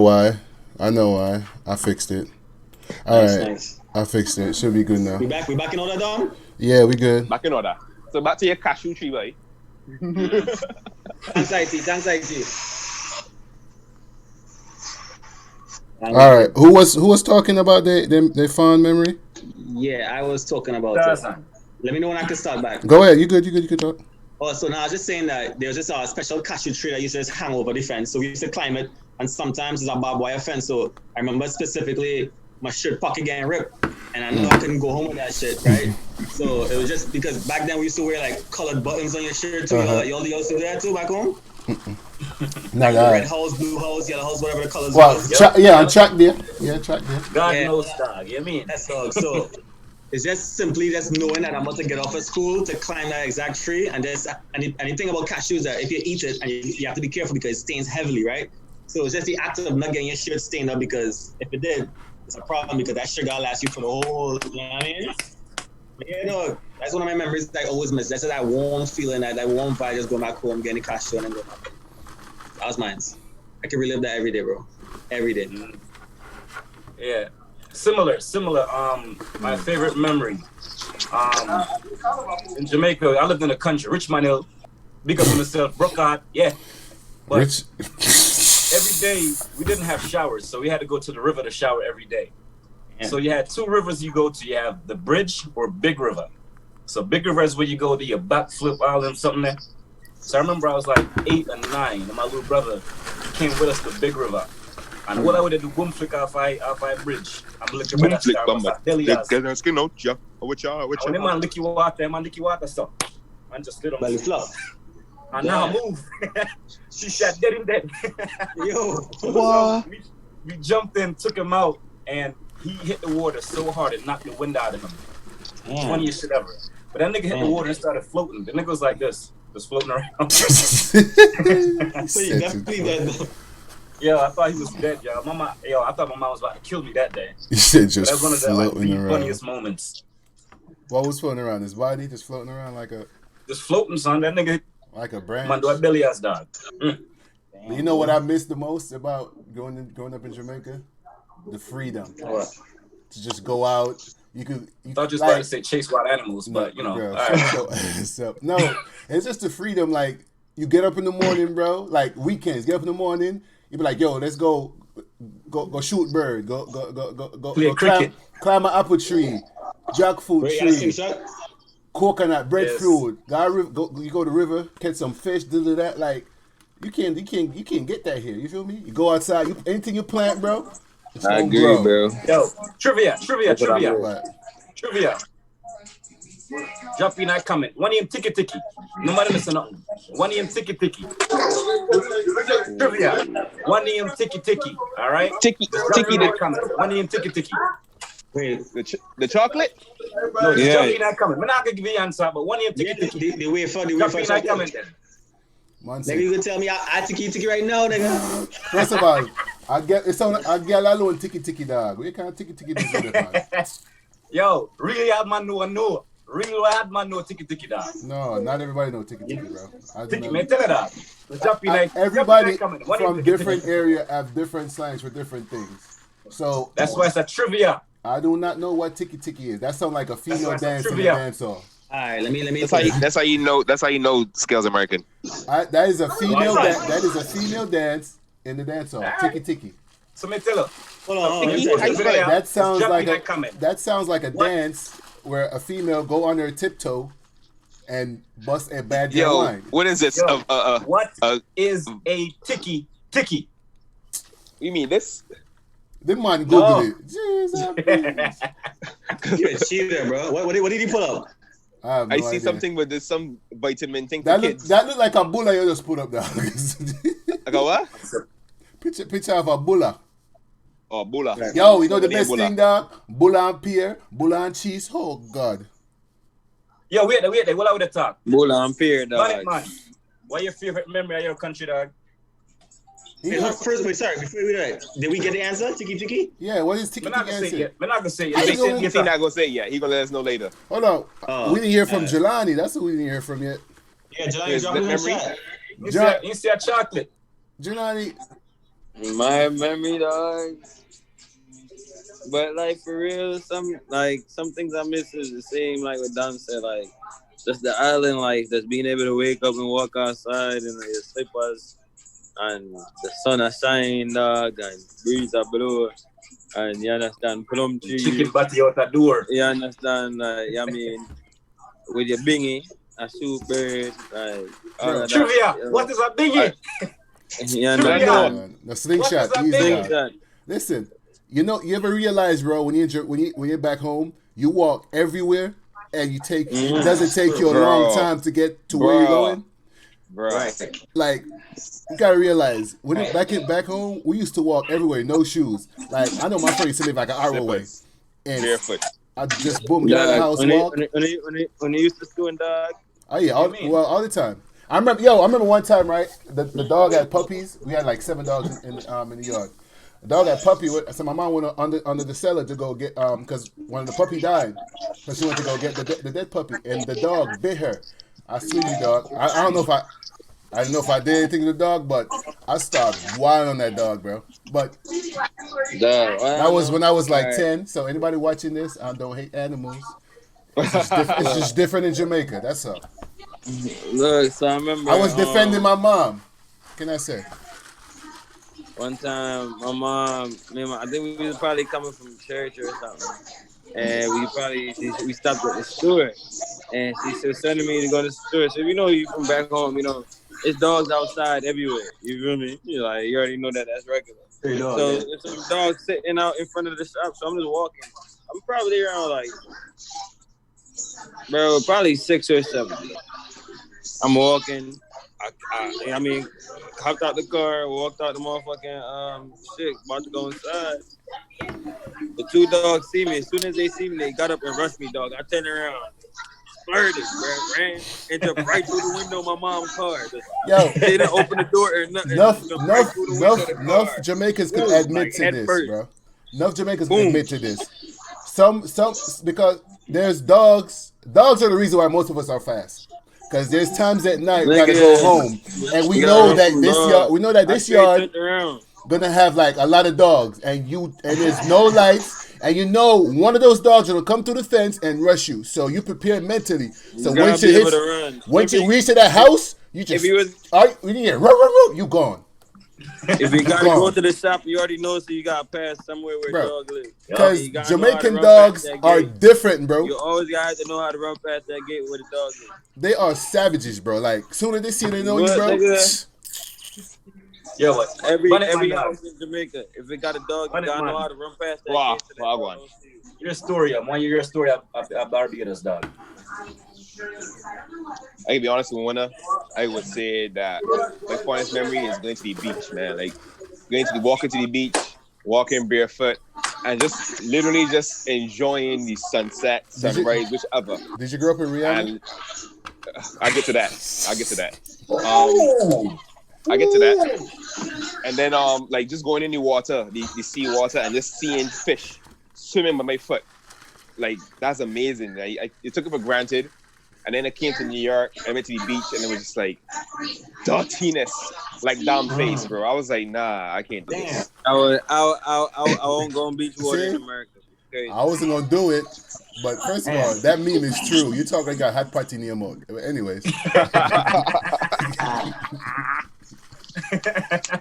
Why? I know why. I fixed it. All Nice, right. nice. I fixed it. Should be good now. We back in order, Dom? Yeah, we good. Back in order. So back to your cashew tree, boy. Thanks, IT. All right. Who was talking about their fond memory? Yeah, I was talking about Tarzan. Let me know when I can start back. Go ahead. You good? You can talk. Oh, so now I was just saying that there was just a special cashew tree that used to just hang over the fence. So we used to climb it, and sometimes it's a barbed wire fence. So I remember specifically my shirt pocket getting ripped, and I knew I couldn't go home with that shit, right? So it was just because back then we used to wear like colored buttons on your shirt too. Y'all used to do that too back home? Not Red house, blue house, yellow house, whatever the colors well, was. on track there. Yeah, track there. God Yeah. knows, dog. You mean? That's all. So it's just simply just knowing that I'm about to get off of school to climb that exact tree. And the thing about cashews is that if you eat it, and you have to be careful because it stains heavily, right? So it's just the act of not getting your shirt stained up, because if it did, it's a problem because that sugar lasts you for the whole, you know what I mean? But yeah, no, that's one of my memories that I always miss. That's that warm feeling, that warm vibe, just going back home, getting the cashew and then going back. That was mine. I can relive that every day, bro. Every day. Yeah. Similar. My favorite memory. In Jamaica, I lived in the country, Richmond Hill. Big up on myself, Brookhart, yeah. But Rich. every day we didn't have showers, so we had to go to the river to shower every day. Yeah. So you had two rivers you go to. You have the bridge or Big River. So Big River is where you go to your backflip island, something there. So I remember I was like 8 or 9, and my little brother came with us to Big River. And what I would do, boom flick off I bridge. I'm looking at that star. Get the skin out, yeah. Which when the man lick you water, so man just stood on Belly the flop. and now I move. She shot dead in dead. Yo. What? So we jumped in, took him out, and he hit the water so hard it knocked the wind out of him. Funniest shit ever. But that nigga hit the water and started floating. The nigga was like this, just floating around. So you definitely dead though. Yo, I thought he was dead, yo. I thought my mom was about to kill me that day. You said But just that's one of the floating around. funniest moments. What was floating around? His body just floating around like Just floating, son. That nigga, a branch. man, do a belly ass dog. You know what I miss the most about growing up in Jamaica? The freedom to just go out. You Thought you was about to say chase wild animals, but you know. Girl, all right. so, no, it's just the freedom. Like you get up in the morning, bro. Like weekends, get up in the morning. You be like, yo, let's go shoot bird. Go Play cricket. Climb an apple tree, jackfruit tree, coconut, breadfruit. You go to the river, catch some fish, do that. Like you can't get that here. You feel me? You go outside. Anything you plant, bro. I agree, bro. Yo, trivia. What? Trivia. Drop in that comment. One of them ticky. Nobody missing nothing. One of them ticky. Trivia. One of them ticky. All right? Ticky. That comment. One of them ticky. Wait, The chocolate? No, just Yeah. drop in that comment. I'm not going to give you the answer, but one of them ticky. the way for Drop in that comment then. Nigga, you can tell me I ticky right now, nigga. First of all, I get alone ticky dog. We can't ticky this with man. Yo, really hard man know. Really hard man know ticky dog. No, not everybody know ticky, bro. Ticky, man, tell her that. Drop in that Everybody comment. One of from them different ticky. area have different slangs for different things. So That's why it's a trivia. I do not know what ticky is. That sounds like a female That's dance in the trivia. dance hall. All right, let me. That's how you know Skelz American. That is a female. That is a female dance in the dance hall. Ticky. So me tell her. Hold on. That sounds Drop like in that comment. that sounds like a dance where a female go on her tiptoe and bust a bad girl Yo, line. what is this? Yo, what is a ticky? You mean this? The man Google it. Jesus. You're a cheater, bro. What did he pull up? I have no I see idea. something with this some vitamin thing for That kids. look like a bulla you just put up there. I go what? Picture of a bulla. Oh, bula. Yo, you know the What is best bulla? thing, dog? Bulla and pear, bulla and cheese. Oh God. Yo, wait there. What I would have talk? Bulla and pear, Bonnet dog. Man. What your favorite memory of your country, dog? First, wait, sorry. Before we do that, did we get the answer? Ticky? Yeah, what is ticky I'm not gonna say answer? it. I'm not gonna say I it. don't know. He's not gonna say it yet. He gonna let us know later. Hold on. Oh, We didn't hear from Jelani. That's who we didn't hear from yet. Yeah, Jelani, Here's drop the it in the memory. chat. You see a chocolate. Jelani, My memory, dog. But like for real, some things I miss is the same. Like what Don said, like just the island life, just being able to wake up and walk outside and like, the slippers and the sun a shine, dog, and breeze a blow, and you understand plum tree. Chicken patty out the door. You understand, I mean, with your bingy, a soup bird, like trivia. What is a bingy? You understand? The slingshot, easy. Listen. You ever realize, bro, when you're back home, you walk everywhere, and it doesn't take you a long time to get to where you're going. Right. Like, you gotta realize when back home, we used to walk everywhere, no shoes. Like, I know my friend used to live like an hour away, and barefoot. I just boom get out of the house, walk. When you used to school and dog. Oh yeah, all the time. I remember one time, right? The dog had puppies. We had like 7 dogs in the yard. The dog had puppy with, so my mom went under the cellar to go get because when the puppy died, so she went to go get the dead puppy, and the dog bit her. I swear you, dog. I don't know if I did anything to the dog, but I started wilding on that dog, bro. But that was when I was like 10. So anybody watching this, I don't hate animals. It's just different in Jamaica. That's all. Look, so I remember I was defending my mom. What can I say? One time, my mom, I think we was probably coming from church or something, and we stopped at the store, and she was sending me to go to the store. So you from back home, it's dogs outside everywhere. You feel me? You already know that's regular. So there's some dogs sitting out in front of the shop. So I'm just walking. I'm probably around probably 6 or 7. I'm walking. I mean, hopped out the car, walked out the motherfucking shit, about to go inside. The 2 dogs see me. As soon as they see me, they got up and rushed me, dog. I turned around, splurted, ran, and jumped right through the window of my mom's car. Yo, they didn't open the door or nothing. Enough Jamaicans can admit to this, bro. Enough Jamaicans can admit to this. Some because there's dogs. Dogs are the reason why most of us are fast. Because there's times at night we gotta go home, and we know that this yard gonna have like a lot of dogs, and there's no lights, and one of those dogs will come through the fence and rush you. So you prepare mentally. So once you reach to that house, you just you gone. If you gotta go to the shop, you already know, so you gotta pass somewhere where dog live. Because Jamaican dogs are different, bro. You always gotta have to know how to run past that gate where the dog is. They are savages, bro. Like, soon as they see they know you, bro. Yo, what? Every house in Jamaica, if it got a dog, you gotta know how to run past that gate. Wow. Your story, I want your story about Barbados, dog. I can be honest with Winner. I would say that my fondest memory is going to the beach, man. Like walking to the beach, walking barefoot, and just literally just enjoying the sunset, sunrise, whichever. Did you grow up in Rihanna? And I get to that. I get to that. And then just going in the water, the sea water, and just seeing fish swimming by my foot. Like, that's amazing. I took it for granted. And then I came to New York, I went to the beach, and it was just like dirtiness, like damn face, bro. I was like, nah, I can't do this. I won't go on beach water in America. Okay. I wasn't gonna do it, but first of all, that meme is true. You talk like you got hot party in your mode. Anyways,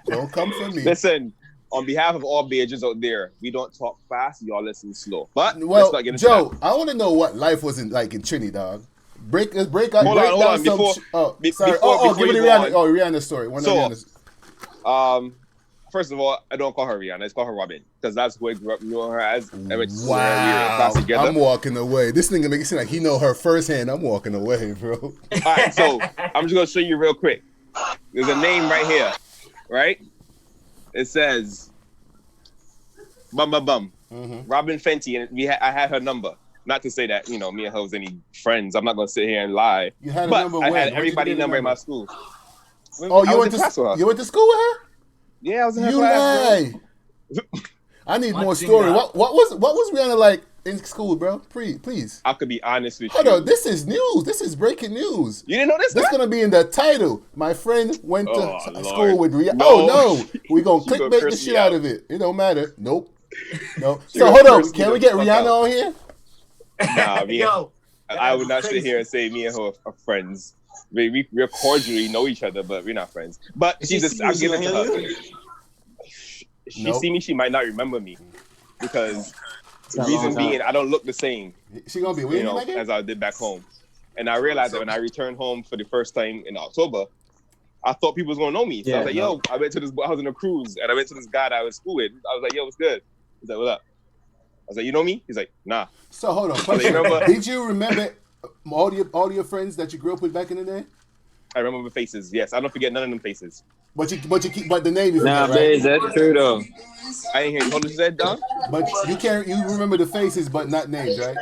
don't come for me. Listen, on behalf of all Bajans out there, we don't talk fast. Y'all listen slow. But well, let's not get into Joe, that. I want to know what life was like in Trinidad, dog. Break out. Hold on. Give me the Rihanna story. First of all, I don't call her Rihanna. I call her Robin because that's who I grew up knowing her as. Wow. I'm walking away. This nigga make it seem like he know her firsthand. I'm walking away, bro. All right, so I'm just gonna show you real quick. There's a name right here, right? It says Bum Bum Bum. Mm-hmm. Robin Fenty, and I had her number. Not to say that, me and her was any friends. I'm not going to sit here and lie. You had a but number I when? had everybody's number in my school. You went to school with her? Yeah, I was in her class. You lie. I need more story. What was Rihanna like in school, bro? Please. I could be honest with Hold you. on, this is news. This is breaking news. You didn't know this? That's gonna be in the title. My friend went to school Lord. with Rihanna. No. Oh no, we gonna She gonna clickbait the curse shit me out out. of it. It don't matter. Nope. No. She So gonna hold on. curse me Can we the get fuck Rihanna out. on here? Nah, me. Yo, I would not sit here and say me and her are friends. We're cordially know each other, but we're not friends. But She see I'll you, give it to she her. gonna hear She Nope. see me, she might not remember me because the a reason long time. being I don't look the same, She gonna be with you you know, like as I did back home. And I realized that when I returned home for the first time in October, I thought people was gonna know me. So I was like, yo, I went to this. I was on a cruise and I went to this guy that I was school with. I was like, yo, what's good? He's like, what up? I was like, you know me? He's like, nah. So hold on. Question. remember- Did you remember all your friends that you grew up with back in the day? I remember the faces. Yes, I don't forget none of them faces. But the name you Nah, forget, right? babe, that's true though. I ain't hear you. Hold on, you said, Don? But you remember the faces, but not names, right?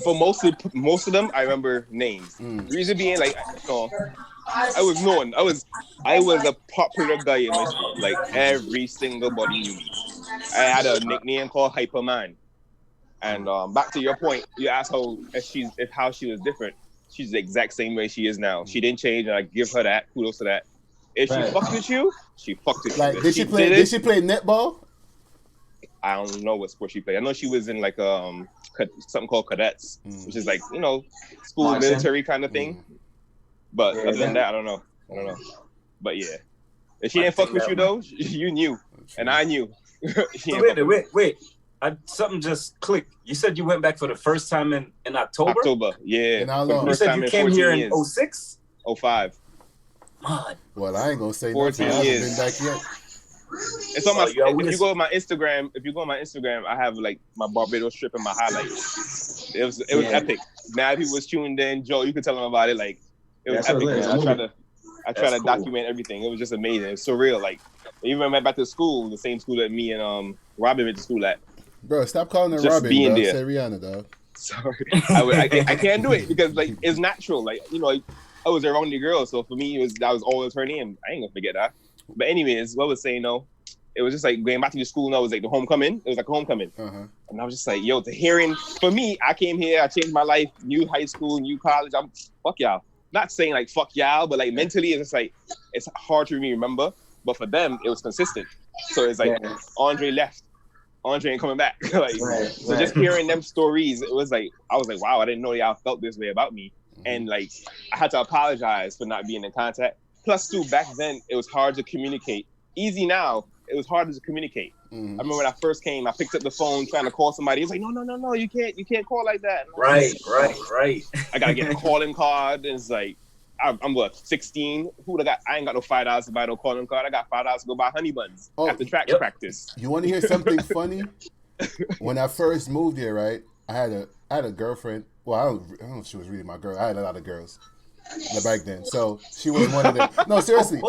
For most of them, I remember names. Reason being, like, I was known. I was a popular guy in my school. Like every single body knew me. I had a nickname called Hyperman. And back to your point, you asked how she was different. She's the exact same way she is now. She didn't change, and I give her that. Kudos to that. If she fucked with you, she fucked with you. Like, did she play netball? I don't know what sport she played. I know she was in like something called cadets, which is like, you know, school military kind of thing. But other than that, I don't know. But yeah, if she didn't fuck with you though, you knew, and I knew. Wait. Something just clicked. You said you went back for the first time in October? October, yeah. And how long? You said you came here in 06? 05. God. Well, I ain't gonna say 14 nothing. I years. haven't been back yet. It's on my. If you go on my Instagram, I have like my Barbados trip and my highlights. It was epic. Mad people was tuned in. Joe, you could tell them about it. Like it was epic. I try to document everything. It was just amazing. It was surreal. Like even when I went back to school, the same school that me and Robin went to school at. Bro, stop calling her Just Robin, being bro. there. Say Rihanna, dog. Sorry, I can't do it because like it's natural. Like you know, I was around the girl, so for me that was always her name. I ain't gonna forget that. But anyways, what I was saying though, it was just like going back to the school. Now it was like the homecoming. It was like a homecoming, and I was just like, yo, for me, I came here, I changed my life, new high school, new college. I'm fuck y'all. Not saying like fuck y'all, but like mentally, it's just like it's hard to remember. But for them, it was consistent. So it's like Andre left. Andre ain't coming back. So just hearing them stories, it was like I was like, wow, I didn't know y'all felt this way about me. And like I had to apologize for not being in contact. Plus too, back then it was hard to communicate. Easy now, it was harder to communicate. I remember when I first came, I picked up the phone trying to call somebody. He's like, no, you can't call like that. Right. I gotta get a calling card. And it's like I'm what, 16? I ain't got no $5 to buy no calling card. I got $5 to go buy honey buns after track practice. You want to hear something funny? When I first moved here, right? I had a girlfriend. Well, I don't know if she was really my girl. I had a lot of girls back then, so she was one of them. No, seriously.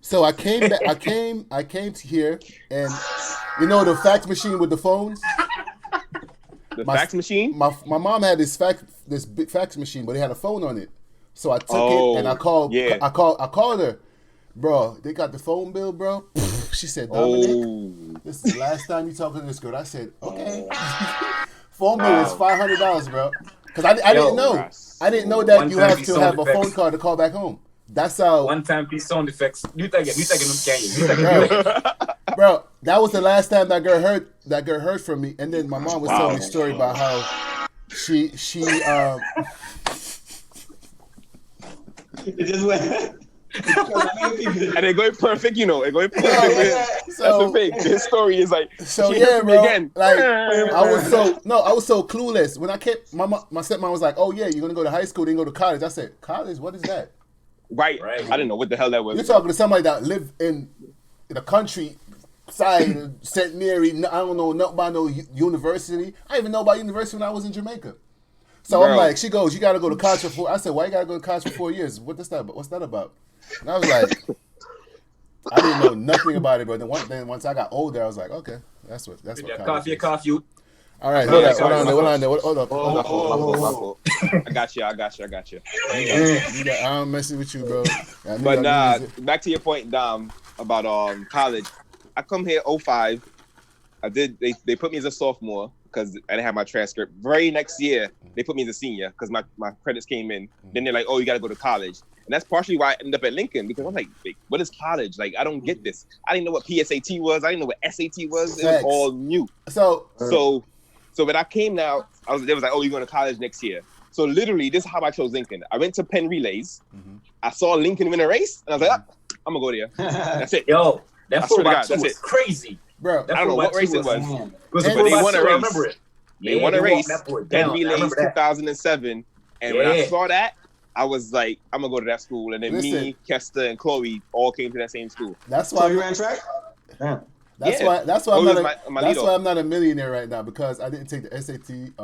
So I came back. I came to here, and you know the fax machine with the phones. Fax machine. My mom had this big fax machine, but it had a phone on it. So I took it and I called. Yeah. I called her, bro. They got the phone bill, bro. She said, Dominic, this is the last time you talking to this girl. I said, okay. Phone bill was $500, bro. Because I didn't know. I didn't know that you have to have a phone card to call back home. That's how. One time piece sound effects. You taking them, bro, that was the last time that girl heard from me. And then my mom was telling me a story about how she It just went. And it going perfect, you know. It going perfect. So, that's the thing. This story is like. So yeah, bro. Again. Like I was so clueless when I kept my stepmom was like, "Oh yeah, you're gonna go to high school, then go to college." I said, "College? What is that?" Right. I didn't know what the hell that was. You're talking to somebody that lived in the country side, St. Mary. I don't know nothing about no university. I didn't even know about university when I was in Jamaica. So I'm like, she goes, "You got to go to college for 4." I said, "Why you got to go to college for 4 years? What's that about?" And I was like, I didn't know nothing about it, but then once I got older, I was like, okay, that's what coffee. All right, hold up. I got you. I'm messing with you, bro. But back to your point, Dom, about college. I come here 05. They put me as a sophomore. because I didn't have my transcript. Very next year, they put me as a senior because my credits came in. Then they're like, oh, you got to go to college. And that's partially why I ended up at Lincoln, because I'm like, what is college? Like, I don't get this. I didn't know what PSAT was. I didn't know what SAT was. It was all new. So when I came out, they was like, oh, you're going to college next year. So literally, this is how I chose Lincoln. I went to Penn Relays. I saw Lincoln win a race, and I was like, I'm going to go there. That's it. Yo, that 4x2 was crazy. Bro, I don't know what race it was. But they won a race. I remember it. They won a race. Penn Relays 2007. And when I saw that, I was like, I'm going to go to that school. And then me, Kester, and Chloe all came to that same school. That's why you ran track? Yeah. That's why I'm not a millionaire right now, because I didn't take the SAT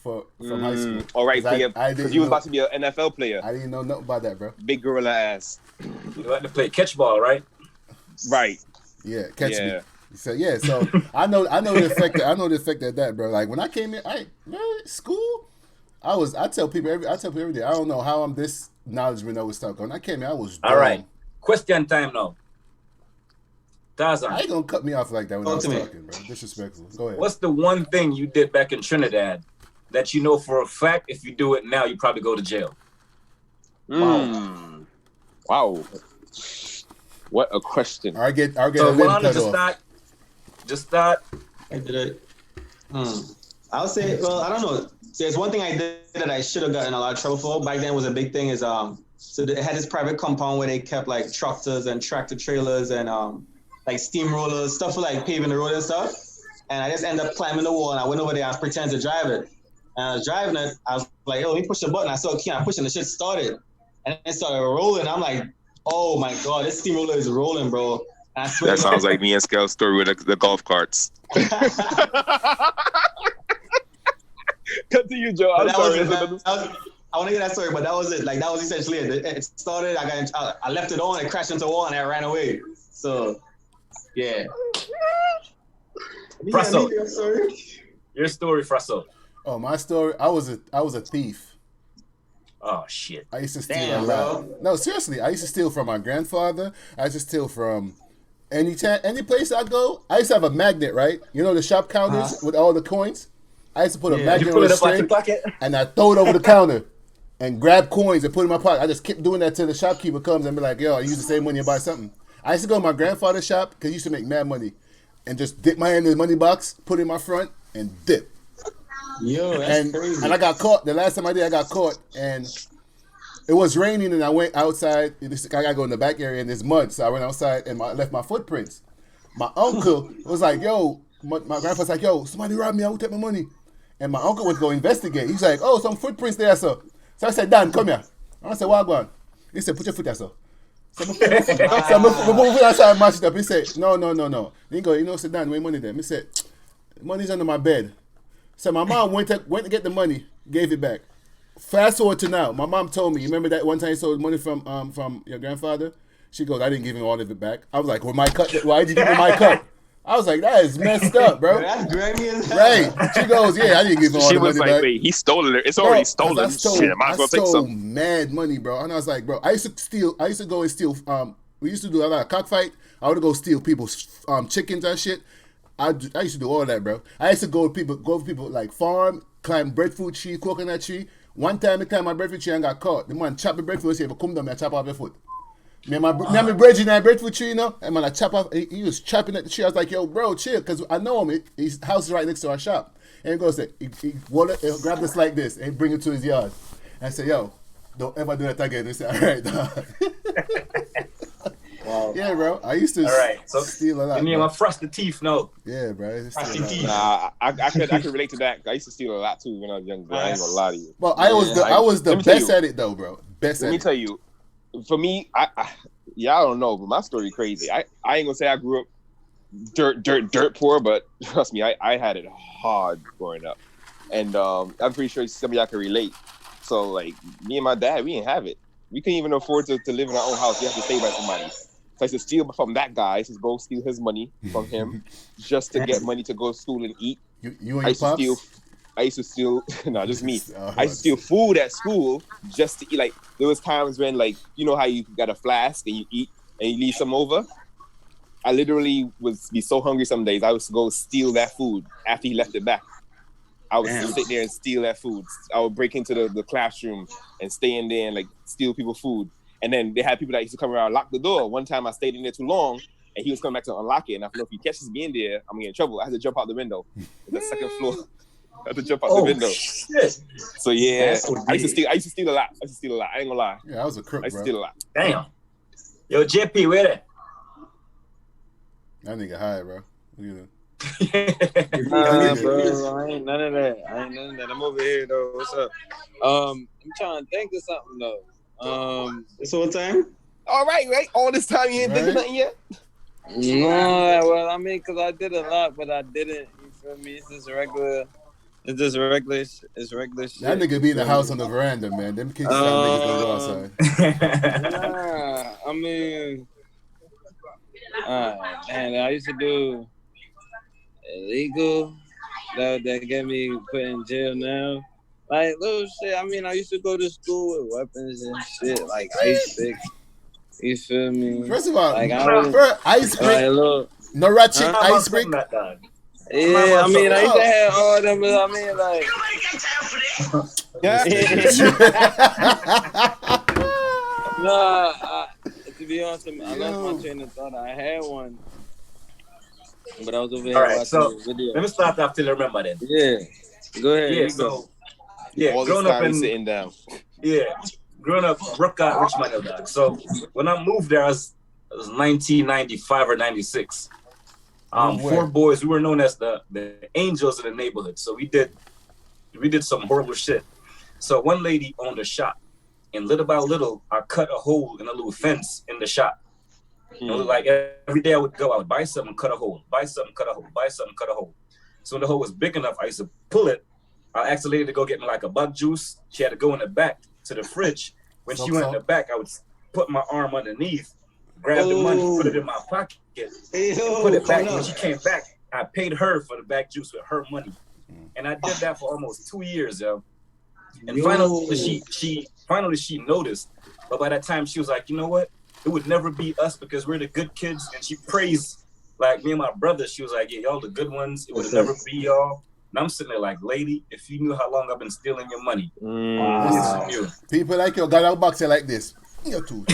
from high school. All right, because you was about to be an NFL player. I didn't know nothing about that, bro. Big gorilla ass. You had to play catch ball, right? Right. Yeah, catch me. So I know the effect of that, bro. Like when I came in, school, I tell people every day. I don't know how I'm this knowledgeable with stuff. When I came in, I was dumb. All right. Question time now. Tarzan. I ain't gonna cut me off like that when I was talking, bro. Disrespectful. Go ahead. What's the one thing you did back in Trinidad that you know for a fact if you do it now, you probably go to jail? Wow. What a question. I get so a limb cut off. Just start. I did it. I'll say, well, I don't know. There's one thing I did that I should have gotten a lot of trouble for. Back then was a big thing is, so they had this private compound where they kept like tractors and tractor trailers and like steamrollers, stuff for like paving the road and stuff. And I just ended up climbing the wall and I went over there and pretended to drive it. And I was driving it. I was like, oh, let me push the button. I saw a key. I'm pushing. The shit started. And it started rolling. I'm like, oh my God, this steamroller is rolling, bro. And I swear that sounds like me and Skelz story with the golf carts. Continue, Joe. I'm sorry. I want to hear that story, but that was it. Like, that was essentially it. It started, I left it on, it crashed into a wall, and I ran away. So, yeah. Frasso. Your story, Frasso. Oh, my story? I was a thief. Oh, shit. I used to steal a lot. Bro. No, seriously. I used to steal from my grandfather. I used to steal from any place I go. I used to have a magnet, right? You know the shop counters with all the coins? I used to put a magnet on the string, and I throw it over the counter and grab coins and put it in my pocket. I just kept doing that till the shopkeeper comes and be like, yo, I use the same money and buy something. I used to go to my grandfather's shop because he used to make mad money and just dip my hand in the money box, put it in my front, and dip. Yo, that's crazy. And I got caught. The last time I did, I got caught. And it was raining and I went outside. I got to go in the back area and there's mud. So I went outside and I left my footprints. My uncle was like, yo, my grandpa's like, yo, somebody robbed me. I will take my money. And my uncle went to go investigate. He's like, oh, some footprints there, sir. So I said, Dan, come here. I said, what going? He said, put your foot there, sir. So I put my foot outside and match it up. He said, no. He go, said, Dan, where money there? He said, money's under my bed. So my mom went to get the money, gave it back. Fast forward to now. My mom told me, you remember that one time you stole money from your grandfather? She goes, I didn't give him all of it back. I was like, well, my cut. Why did you give me my cut? I was like, that is messed up, bro. That's grimy as hell. Right. She goes, yeah, I didn't give him all the money back. She was like, wait, he stole it. It's already stolen. Shit, might as well take some. Mad money, bro. And I was like, bro, I used to go and steal. We used to do a lot of cockfight. I would go steal people's chickens and shit. I used to do all that, bro. I used to go to people like farm, climb breadfruit tree, coconut tree. One time I climbed my breadfruit tree and got caught. The man chopped the breadfruit and said, if I come down, I chop off your foot. Me and my bread in that breadfruit tree, and man, I chop off. He was chopping at the tree. I was like, yo, bro, chill, because I know him. His house is right next to our shop. And he goes, he'll grab this like this and bring it to his yard. And I said, yo, don't ever do that again. He said, all right, dog. Wow. Yeah, bro. I used to steal a lot. You need my frosted teeth, no? Yeah, bro. Frosted teeth. Nah, I could relate to that. I used to steal a lot too when I was younger. Bro. I ain't gonna lie to you. Well, I was the best at it though, bro. Let me tell you. For me, I don't know, but my story crazy. I ain't gonna say I grew up dirt poor, but trust me, I had it hard growing up, and I'm pretty sure some of y'all can relate. So like me and my dad, we didn't have it. We couldn't even afford to live in our own house. We had to stay by somebody. So I used to steal from that guy. I used to go steal his money from him just to get money to go to school and eat. You and your pops? I used to steal, no, just me. I used to steal food at school just to eat. Like, there was times when, like, you know how you got a flask and you eat and you leave some over? I literally would be so hungry some days, I would go steal that food after he left it back. I would sit there and steal their food. I would break into the classroom and stay in there and like steal people's food. And then they had people that used to come around and lock the door. One time I stayed in there too long and he was coming back to unlock it. And I know if he catches me in there, I'm gonna get in trouble. I had to jump out the window. The second floor. I had to jump out the window. Shit. So yeah, I used to steal a lot. I ain't gonna lie. Yeah, I was a crook, I used to bro. steal a lot. Damn. Yo, JP, where that? That nigga high, bro. Look at Nah, bro, I ain't none of that. I'm over here though. What's up? I'm trying to think of something though. It's all time. All right. All this time you ain't thinking nothing yet. No, well, I mean, cause I did a lot, but I didn't. You feel me? It's just regular. It's regular shit. that nigga be in the house on the veranda, man. Them kids niggas don't go outside. Nah, I mean, man, I used to do illegal that get me put in jail now. Like little shit. I mean, I used to go to school with weapons and shit, like ice pick. You feel me? First of all, like ice pick, no ratchet ice pick. Yeah, I mean, I used to have all them, but I mean, like. Nah, to be honest, I lost my train of thought. I had one, but I was over here watching the video. Let me start off till I remember then. Yeah, go ahead. Yeah, so growing up in sitting down. Yeah, growing up, Brooklyn, Richmond, dog. So when I moved there, it was 1995 or 96. 4 boys, we were known as the angels of the neighborhood. So we did some horrible shit. So one lady owned a shop, and little by little, I cut a hole in a little fence in the shop. You know, like every day I would go, I would buy something, cut a hole, buy something, cut a hole, buy something, cut a hole. So when the hole was big enough, I used to pull it. I asked the lady to go get me like a bug juice. She had to go in the back to the fridge. When she went in the back, I would put my arm underneath, grab the money, put it in my pocket, and put it back. When she came back, I paid her for the back juice with her money. And I did that for almost 2 years, yo. And finally she noticed. But by that time, she was like, you know what? It would never be us because we're the good kids. And she praised, like, me and my brother. She was like, yeah, y'all the good ones. It would never be y'all. And I'm sitting there like, lady, if you knew how long I've been stealing your money. Wow. People like you got out boxer like this. You're too.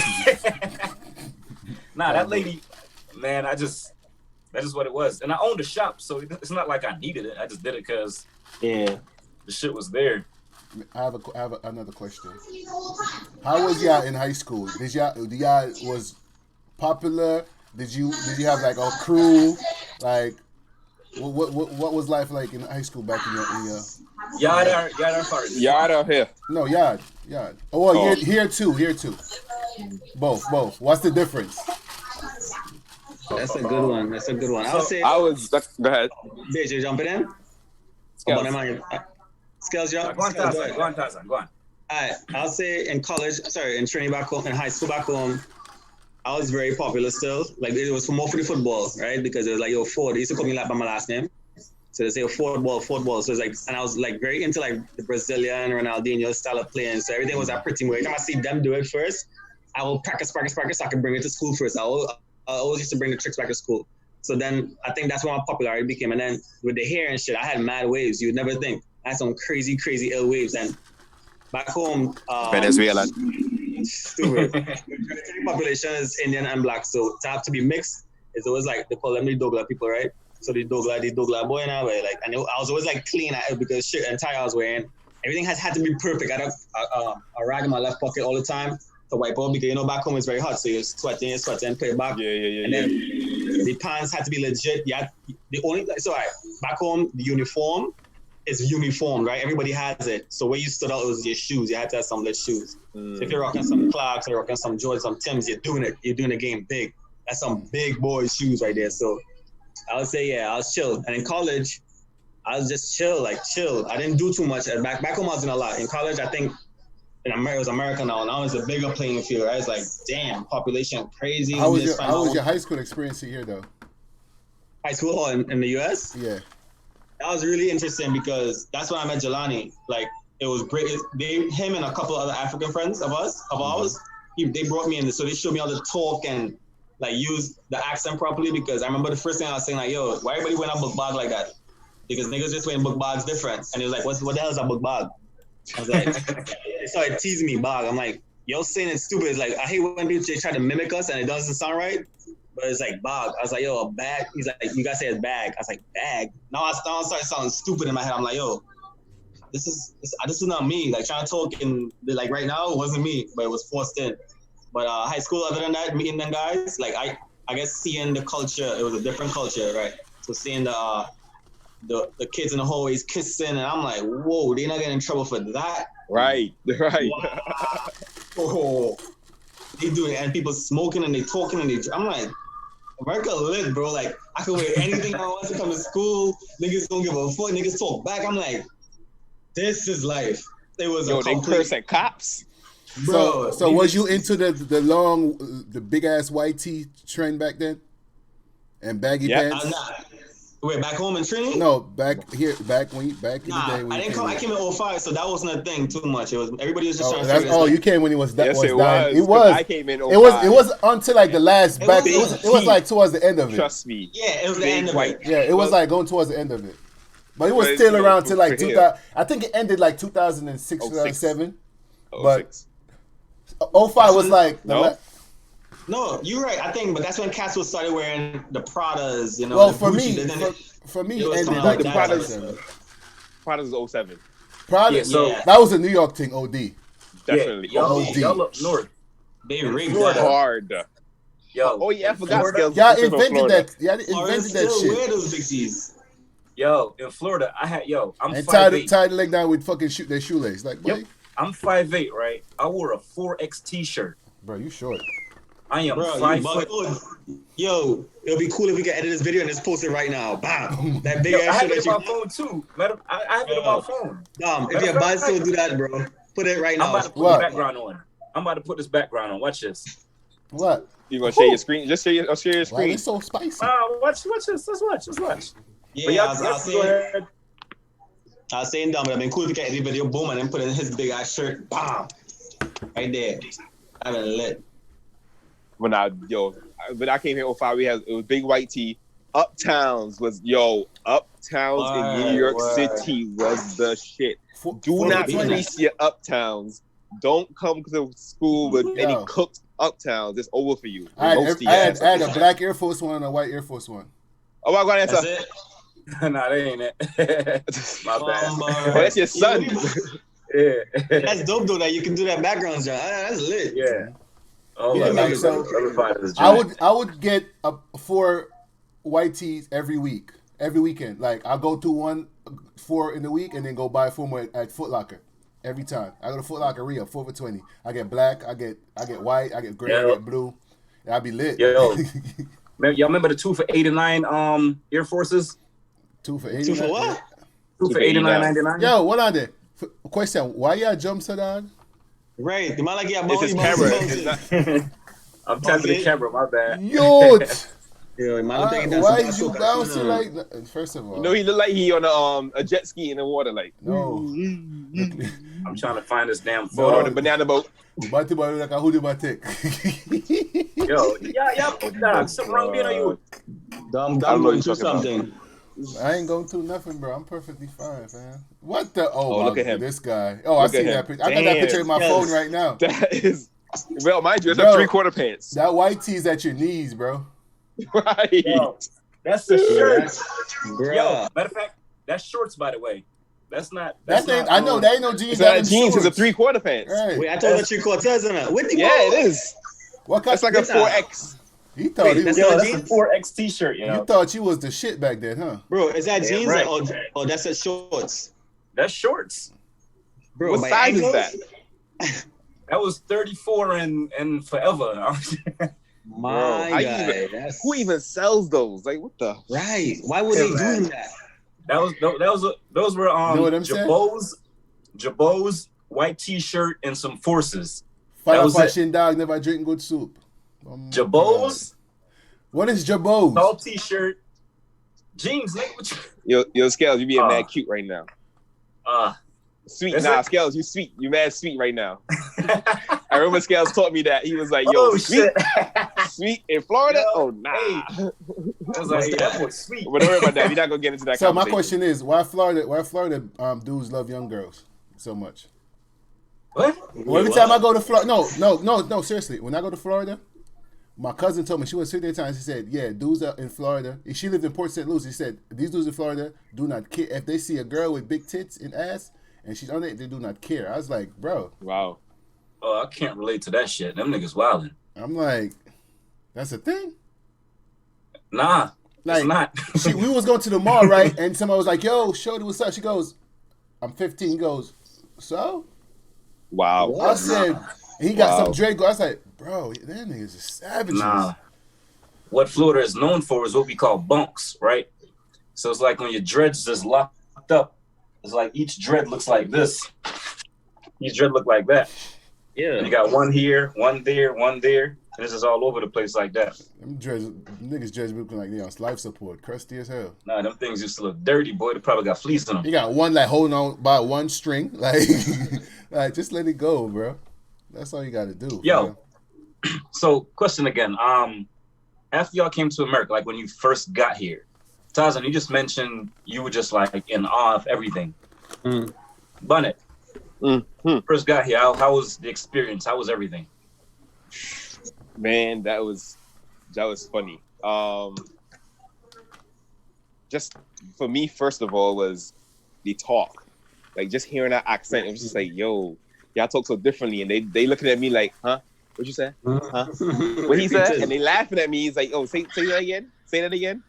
Nah, that lady, man, that's just what it was. And I owned a shop, so it's not like I needed it. I just did it because the shit was there. I have another question. How was y'all in high school? Y'all was popular? Did you have like a crew? Like what was life like in high school back in your Yard out here. No, yard. Oh, here too. Both. What's the difference? That's a good one. I'll say. Go ahead. BJ, jumping in. Bonnet Man. Skelz, jump. Go on, Tarzan. Go on. Alright, I'll say in training back home, in high school back home, I was very popular still. Like it was more for the football, right? Because it was like Ford. They used to call me like by my last name. So they say Ford ball. So it's like, and I was like very into like the Brazilian Ronaldinho style of playing. So everything was that pretty much. Every time I see them do it first, I will practice so I can bring it to school first. I always used to bring the tricks back to school. So then I think that's when my popularity became. And then with the hair and shit, I had mad waves. You would never think. I had some crazy ill waves. And back home, Venezuela. Stupid. The population is Indian and black, so to have to be mixed, it's always like they call them the Douglas people, right? So the Douglas boy now, like, and I was always like clean because shit and tie I was wearing, everything had to be perfect. I had a rag in my left pocket all the time to wipe out because back home it's very hot, so you're sweating, put it back. Yeah. And then the pants had to be legit. Yeah, back home the uniform is uniform, right? Everybody has it. So where you stood out was your shoes. You had to have some lit shoes. So if you're rocking some Clarks, you're rocking some Jordans, some Timbs, you're doing it. You're doing the game big. That's some big boy shoes right there. So I would say, I was chill. And in college, I was just chill. I didn't do too much. Back home, I was doing a lot. In college, I think in America, it was America now. Now it's a bigger playing field, right? It's like, damn, population crazy. How was your high school experience here, though? High school or in the U.S.? Yeah. That was really interesting because that's when I met Jelani. Like, it was great. Him and a couple other African friends of ours, they brought me in. So they showed me how to talk and like use the accent properly because I remember the first thing I was saying, like, yo, why everybody wearing a book bag like that? because niggas just wearing book bags different. And he was like, what the hell is a book bag? I was like, they started teasing me, bag. I'm like, yo, saying it's stupid. It's like, I hate when people try to mimic us and it doesn't sound right. But it's like, bag. I was like, yo, a bag. He's like, you guys say it's bag. I was like, bag. Now I started sounding stupid in my head. I'm like, yo, this is not me. Like, trying to talk and like right now, it wasn't me, but it was forced in. But high school, other than that, meeting them guys, like I guess seeing the culture, it was a different culture, right? So seeing the kids in the hallways kissing, and I'm like, whoa, they're not getting in trouble for that. Right. Wow. Oh, they doing, and people smoking and they talking and I'm like, America lit, bro. Like, I can wear anything I want to come to school. Niggas don't give a fuck. Niggas talk back. I'm like, this is life. It was a complete... they curse at cops. Bro, so was you into the big ass white tee trend back then, and baggy pants? Wait, back home in Trinity? No, back in the day. When I didn't come. I came in 05, so that wasn't a thing too much. It was everybody was just trying to. Oh, you came when he was that. Yes, was it dying. was. It was. I came in 05. It was until like the last back. It was like towards the end of it. Trust me. Yeah, it was the end of it. Yeah, it was like going towards the end of it. But it was still around till like 2000. I think it ended like 2006, 2007. But 05 was like the No, you're right. I think, but that's when cats was started wearing the Pradas, you know. Well, for me, it ended like the Pradas is 07. Prada, that was a New York thing. OD. Definitely. Y'all up north. They rigged that hard. Yo, oh yeah, I forgot. Skelz. Y'all invented that. Y'all invented that shit. Wear those big C's. Yo, in Florida, I'm 5'8". Tied the leg down with fucking their shoelace. Like, boy. Yep. I'm 5'8", right? I wore a 4X t-shirt. Bro, you short. I am 5 foot. Yo, it'll be cool if we can edit this video and just post it right now. Bam. That big ass shit. I have it on my phone too. I have it on my phone. If your body still do that, bro, put it right now. I'm about to put the background on. I'm about to put this background on. Watch this. What? You gonna share your screen? Just share your screen. Why it's so spicy? Watch this. Let's watch. Yeah, I was saying dumb, but I've been cool if you can edit the video, boom, and then put in his big ass shirt, bam, right there. I've been lit. When I came here in 05, it was big white tee. Uptowns was Uptowns in New York City was the shit. Do not fleece your Uptowns. Don't come to school with any cooked Uptowns. It's over for you. I had a black Air Force One and a white Air Force One. Oh my God, that's it. Nah, that ain't it. My bad. Oh, that's your son. Yeah. That's dope though that you can do that background job. That's lit. Yeah. I would get 4 white tees every weekend. Like I'll go to 4 in the week and then go buy 4 more at Foot Locker every time. I go to Foot Locker re-up 4 for $20. I get black, I get white, I get gray, I get blue. And I'll be lit. Yo. Y'all remember the 2 for $89 Air Forces? 2 for $89. 2 for what? 2 for $89.99. Yo, what are they? Question: why y'all jump so down? Right, the man like it's his camera. I'm tapping the camera. My bad. Yo. Why is you bouncing like that? First of all, no, he look like he on a jet ski in the water. Like no. I'm trying to find this damn photo. On the banana boat. Yo, yeah, something wrong being on you. I'm going through something. I ain't going through nothing, bro. I'm perfectly fine, man. What the? Oh, look at him. This guy. Oh, I see that picture. I got that picture in my phone right now. That is, well, mind you, it's a 3/4 pants. That white tee's at your knees, bro. Right. Yo, that's the shirt. Yo, matter of fact, that's shorts, by the way. That's not. I know that ain't no jeans. It's not jeans. It's a 3/4 pants. Right. Wait, I told you 3/4 on it. Yeah, it is. What kind? That's like a 4X. He thought that's a 4X t-shirt. You know? You thought you was the shit back then, huh? Bro, is that jeans right. or that's a shorts? That's shorts. Bro, what size is that? That was 34 and forever. My God, who even sells those? Like, what the? Right? Why would they doing that? Those were you know what I'm saying? Jabot's white t-shirt and some forces. Fire fashion dog never drink good soup. Jabot's. What is Jabot's? Tall t-shirt, jeans. Yo, Skelz, you being mad cute right now. Sweet, Skelz, you sweet. You mad sweet right now. I remember Skelz taught me that. He was like, yo, sweet. sweet in Florida? Yo, Oh, nah. hey. I was like, that boy's sweet. But don't worry about that. We're not gonna get into that. So my question is, why Florida dudes love young girls so much? What? Well, every time I go to Florida, no, seriously. When I go to Florida, my cousin told me, she was 50 times. She said, yeah, dudes out in Florida. She lived in Port St. Louis. She said, these dudes in Florida do not care. If they see a girl with big tits and ass and she's on it, they do not care. I was like, bro. Wow. Oh, I can't relate to that shit. Them niggas wildin'. I'm like, that's a thing? Nah, like, it's not. We was going to the mall, right? And somebody was like, yo, shorty, what's up? She goes, I'm 15. He goes, so? Wow. I said, he got some Draco. I was like, bro, that niggas is savages. Nah. What Florida is known for is what we call bunks, right? So it's like when your dreads just locked up. It's like each dread looks like this. Each dread look like that. Yeah. You got one here, one there, one there. And it's just all over the place like that. Them niggas dreads looking like they on life support. Crusty as hell. Nah, them things used to look dirty, boy. They probably got fleas in them. You got one like holding on by one string. Like just let it go, bro. That's all you got to do. Yo, so question again. After y'all came to America, like when you first got here, Tarzan, you just mentioned you were just like in awe of everything. Bonnet, first got here, how was the experience? How was everything? Man, that was funny. Just for me, first of all, was the talk. Like just hearing that accent, it was just like, yo, y'all talk so differently, and they looking at me like, huh? What you say? Huh? What he said? And they laughing at me. He's like, oh, say that again. Say that again.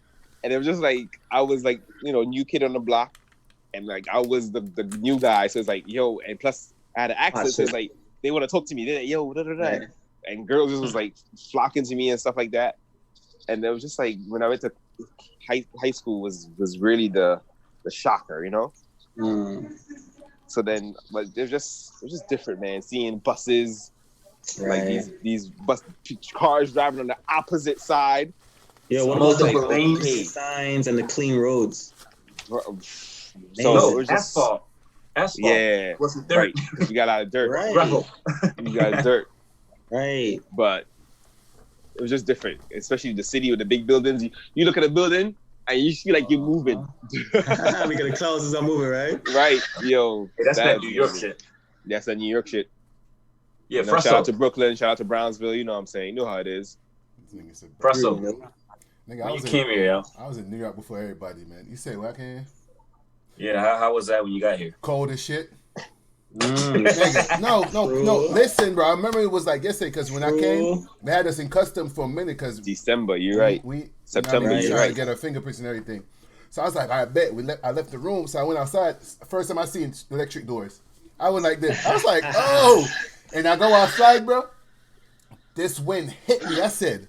And it was just like I was like, new kid on the block, and like I was the new guy. So it's like, yo, and plus I had an accent. So it's like they want to talk to me. They're like, yo, da da da. And girls just was like flocking to me and stuff like that. And it was just like when I went to high school was really the shocker, So then, like, it was just different, man. Seeing buses, like these bus cars driving on the opposite side. Yeah, what about the lanes, signs, and the clean roads? So it was just asphalt. Yeah, wasn't dirt. Right. You got a lot of dirt. Right. Gravel. You got dirt. Right. But it was just different, especially the city with the big buildings. You look at a building and you feel like you're moving. Because the clouds are moving, right? Right, yo. Hey, that's that New York shit. That's that New York shit. Yeah, shout out to Brooklyn, shout out to Brownsville. You know what I'm saying? You know how it is. Presso. Nigga, you came here, yo. I was in New York before everybody, man. You say what I can? Yeah, how was that when you got here? Cold as shit. Nigga, no. Listen, bro. I remember it was like yesterday because when I came, they had us in custom for a minute because December. You're right. September. We you're trying right. to get our fingerprints and everything. So I was like, I bet I left the room. So I went outside. First time I seen electric doors. I went like this. I was like, oh, and I go outside, bro. This wind hit me. I said,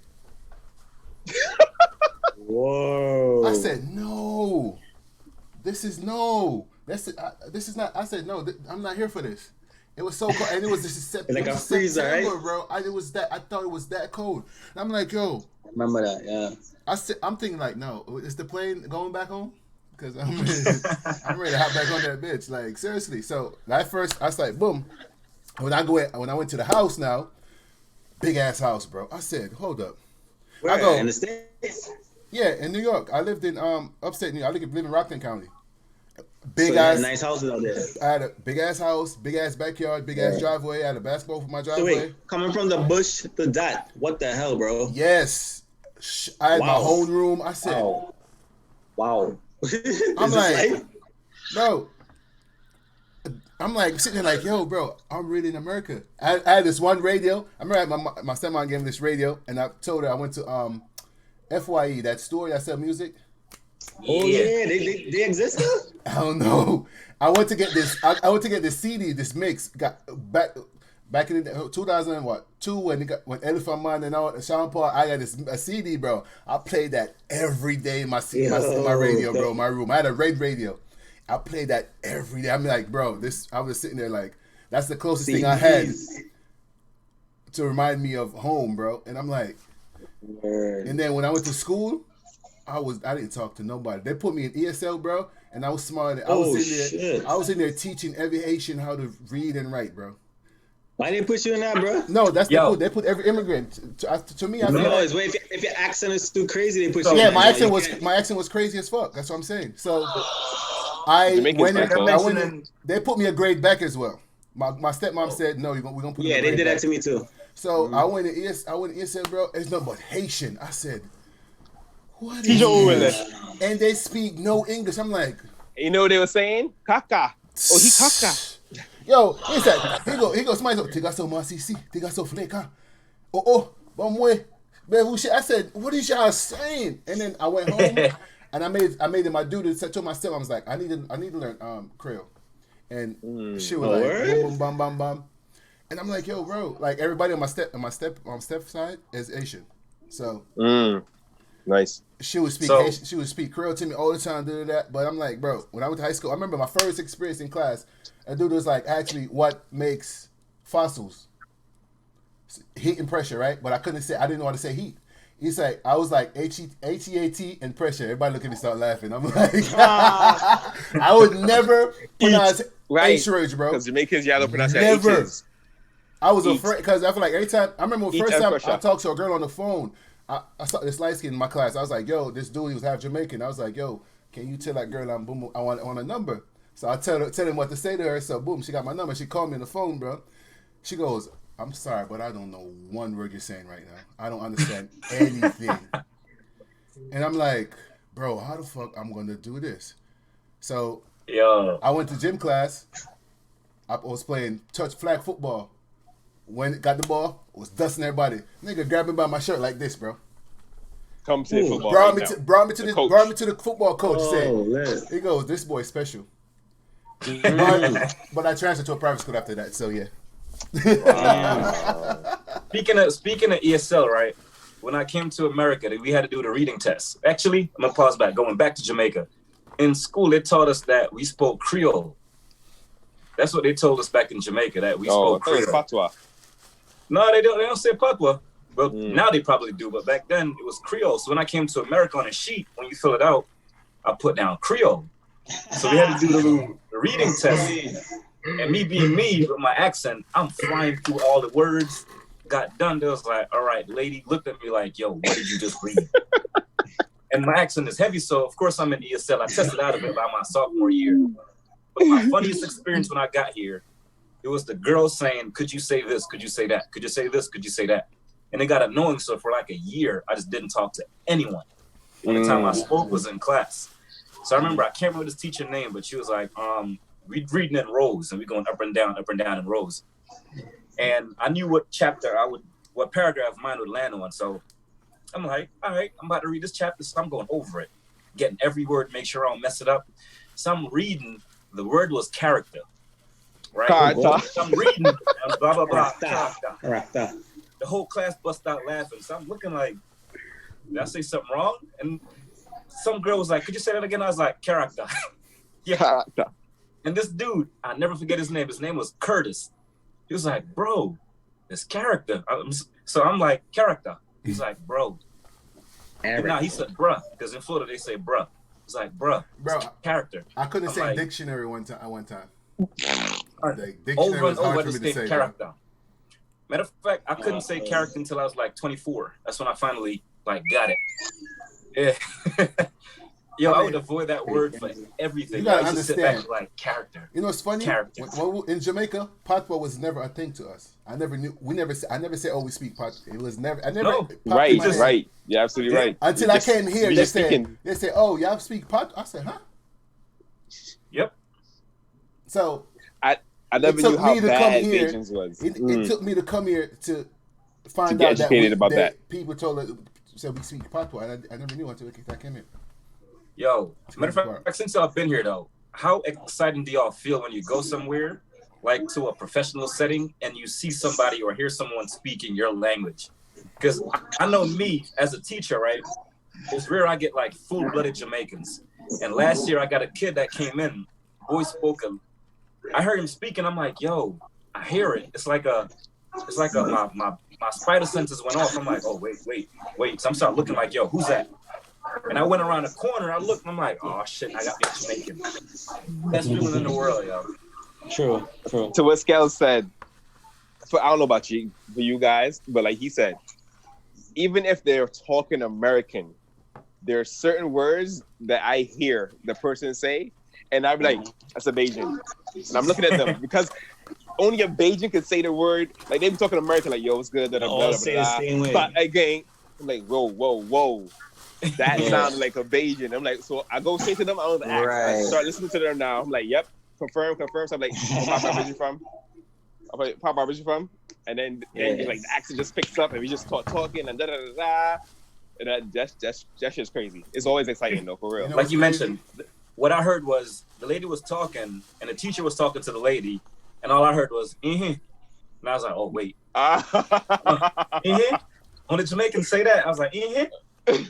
whoa. I said, no. This is not. I said no. I'm not here for this. It was so cold, and it was just like a freezer, September, right? bro. I thought it was that cold. And I'm like, yo. Remember that? Yeah. I'm thinking like, no. Is the plane going back home? Because I'm ready to hop back on that bitch. Like seriously. So at first, I was like, boom. When I went to the house now, big ass house, bro. I said, hold up. Where? I go in the States? Yeah, in New York. I lived in upstate New York. I live in Rockland County. Big ass nice houses out there. I had a big ass house, big ass backyard, big ass driveway. I had a basketball for my driveway. So wait, coming from the bush to that, what the hell, bro? Yes, I had my own room. I said, "Wow." I'm like, bro. I'm like sitting there like, yo, bro, I'm really in America. I had this one radio. I remember my stepmom gave me this radio, and I told her I went to FYE, that store that sell music. Oh yeah, they exist still? I don't know. I went to get this. I went to get this CD, this mix. Got back in the 2002 when Elephant Man and all Sean Paul. I got a CD, bro. I played that every day in my radio, bro. My room. I had a red radio. I played that every day. I'm like, bro, I was sitting there like, that's the closest thing I had to remind me of home, bro. And I'm like, and then when I went to school, I didn't talk to nobody. They put me in ESL, bro, and I was smart. I was in there teaching every Haitian how to read and write, bro. Why they put you in that, bro? No, that's the they put every immigrant. To me, I feel no, it's if your accent is too crazy, they put you. Yeah, in my accent was crazy as fuck. That's what I'm saying. So they put me a grade back as well. My stepmom said no, we're gonna put. Yeah, they did that to me too. So I went to ESL, bro. It's nothing but Haitian. I said, what is this? And they speak no English. I'm like, you know what they were saying? Kaka. Oh, he kaka. Yo, he said, he goes, somebody said, Tiga so masisi, Tiga so fleka. Oh, bomwe. I said, what is y'all saying? And then I went home and I made it my duty to tell myself, I was like, I need to learn Creole. And she was like, boom, bam, bam, bam. And I'm like, yo, bro, like everybody on my step side is Asian. So nice. She would speak Creole to me all the time, that. But I'm like, bro, when I went to high school, I remember my first experience in class. A dude was like, actually, what makes fossils? Heat and pressure, right? But I didn't know how to say heat. He's like, I was like, H-E-A-T and pressure. Everybody look at me, start laughing. I'm like, I would never pronounce H words, bro. Because Jamaicans, y'all don't pronounce never. H's. I was afraid, because I feel like every time, I remember the first time I talked to a girl on the phone, I saw this light skin in my class. I was like, yo, this dude, he was half Jamaican. I was like, yo, can you tell that girl I want a number? So I tell him what to say to her. So boom, she got my number. She called me on the phone, bro. She goes, I'm sorry, but I don't know one word you're saying right now. I don't understand anything. And I'm like, bro, how the fuck I'm gonna do this? So I went to gym class. I was playing touch flag football. When got the ball, was dusting everybody. Nigga grabbed me by my shirt like this, bro. Come play football. Brought me to the football coach. Said, he goes, this boy's special. But I transferred to a private school after that, so yeah. Wow. Speaking of ESL, right? When I came to America, we had to do the reading test. Actually, I'm gonna pause back. Going back to Jamaica, in school they taught us that we spoke Creole. That's what they told us back in Jamaica, that we spoke Creole. Patois. No, they don't say patois. Well, now they probably do, but back then it was Creole. So when I came to America on a sheet, when you fill it out, I put down Creole. So we had to do the reading test. And me being me with my accent, I'm flying through all the words. Got done. They was like, all right, lady, looked at me like, yo, what did you just read? And my accent is heavy, so of course I'm in ESL. I tested out of it by my sophomore year. But my funniest experience when I got here, it was the girl saying, could you say this? Could you say that? Could you say this? Could you say that? And it got annoying, so for like a year, I just didn't talk to anyone. The only time I spoke was in class. So I remember, I can't remember this teacher's name, but she was like, we're reading in rows, and we're going up and down in rows. And I knew what paragraph mine would land on. So I'm like, all right, I'm about to read this chapter, so I'm going over it, getting every word, make sure I don't mess it up. So I'm reading, the word was character, right? So I'm reading, and blah, blah, blah, character. The whole class bust out laughing. So I'm looking like, did I say something wrong? And some girl was like, could you say that again? I was like, character. Yeah. Character. And this dude, I never forget his name. His name was Curtis. He was like, bro, it's character. So I'm like, character. He's like, bro. And now he said, bruh, because in Florida they say bruh. It's like, bruh, character. I couldn't say dictionary one time. Like, over and over the same character. Bro. Matter of fact, I couldn't say character until I was like 24. That's when I finally got it. Yeah. Yo, I would avoid that word for everything. You gotta understand. Sit back like character. You know what's funny? In Jamaica, patois was never a thing to us. I never said, oh, we speak patois. It was never. Right. You're absolutely right. Until I came here, they said, oh, y'all speak patois. I said, huh? Yep. So I never knew how bad Bajans was. It took me to come here to find out that people said we speak patois, and I never knew until I came here. Yo, matter of fact, since I've been here though, how exciting do y'all feel when you go somewhere, like to a professional setting, and you see somebody or hear someone speaking your language? Because I know me as a teacher, right? It's rare I get like full-blooded Jamaicans. And last year I got a kid that came in, boy spoke him. I heard him speaking. I'm like, yo, I hear it. It's like my spider senses went off. I'm like, oh wait. So I'm starting looking like, yo, who's that? And I went around the corner, I looked, and I'm like, oh shit, I got me Jamaican. Best feeling in the world, yo. True. To what Skelz said, I don't know about you, for you guys, but like he said, even if they're talking American, there are certain words that I hear the person say, and I'm like, that's a Bajan. And I'm looking at them because only a Bajan can say the word. Like they be talking American, like, yo, what's good? They all say the same way. But again, I'm like, whoa. That sounded like a Bajan. I'm like, so I go straight to them. I don't ask. Right. I start listening to them now. I'm like, yep, confirm. So I'm like, Papa, where's you from? I'm like, Papa, where's you from? And then like the accent just picks up, and we just start talking and da da da da. And that's just crazy. It's always exciting though, for real. Like you mentioned, what I heard was the lady was talking, and the teacher was talking to the lady, and all I heard was and I was like, oh wait, when the Jamaicans say that, I was like, I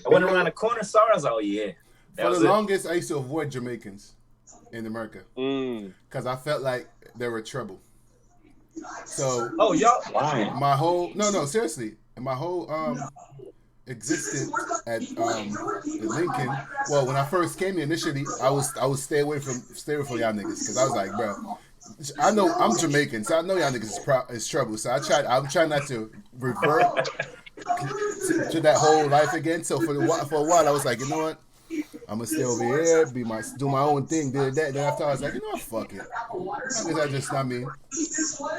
went around the corner, saw her, I was like, oh yeah. For the longest, I used to avoid Jamaicans in America because I felt like they were trouble. So my whole seriously, my whole existence at Lincoln. Well, when I first came here initially, I would stay away from y'all niggas because I was like, bro, I know I'm Jamaican, so I know y'all niggas is trouble. So I'm trying not to revert to that whole life again. So for a while, I was like, you know what? I'm gonna stay over here, do my own thing, did that. Then after I was like, you know what, fuck it.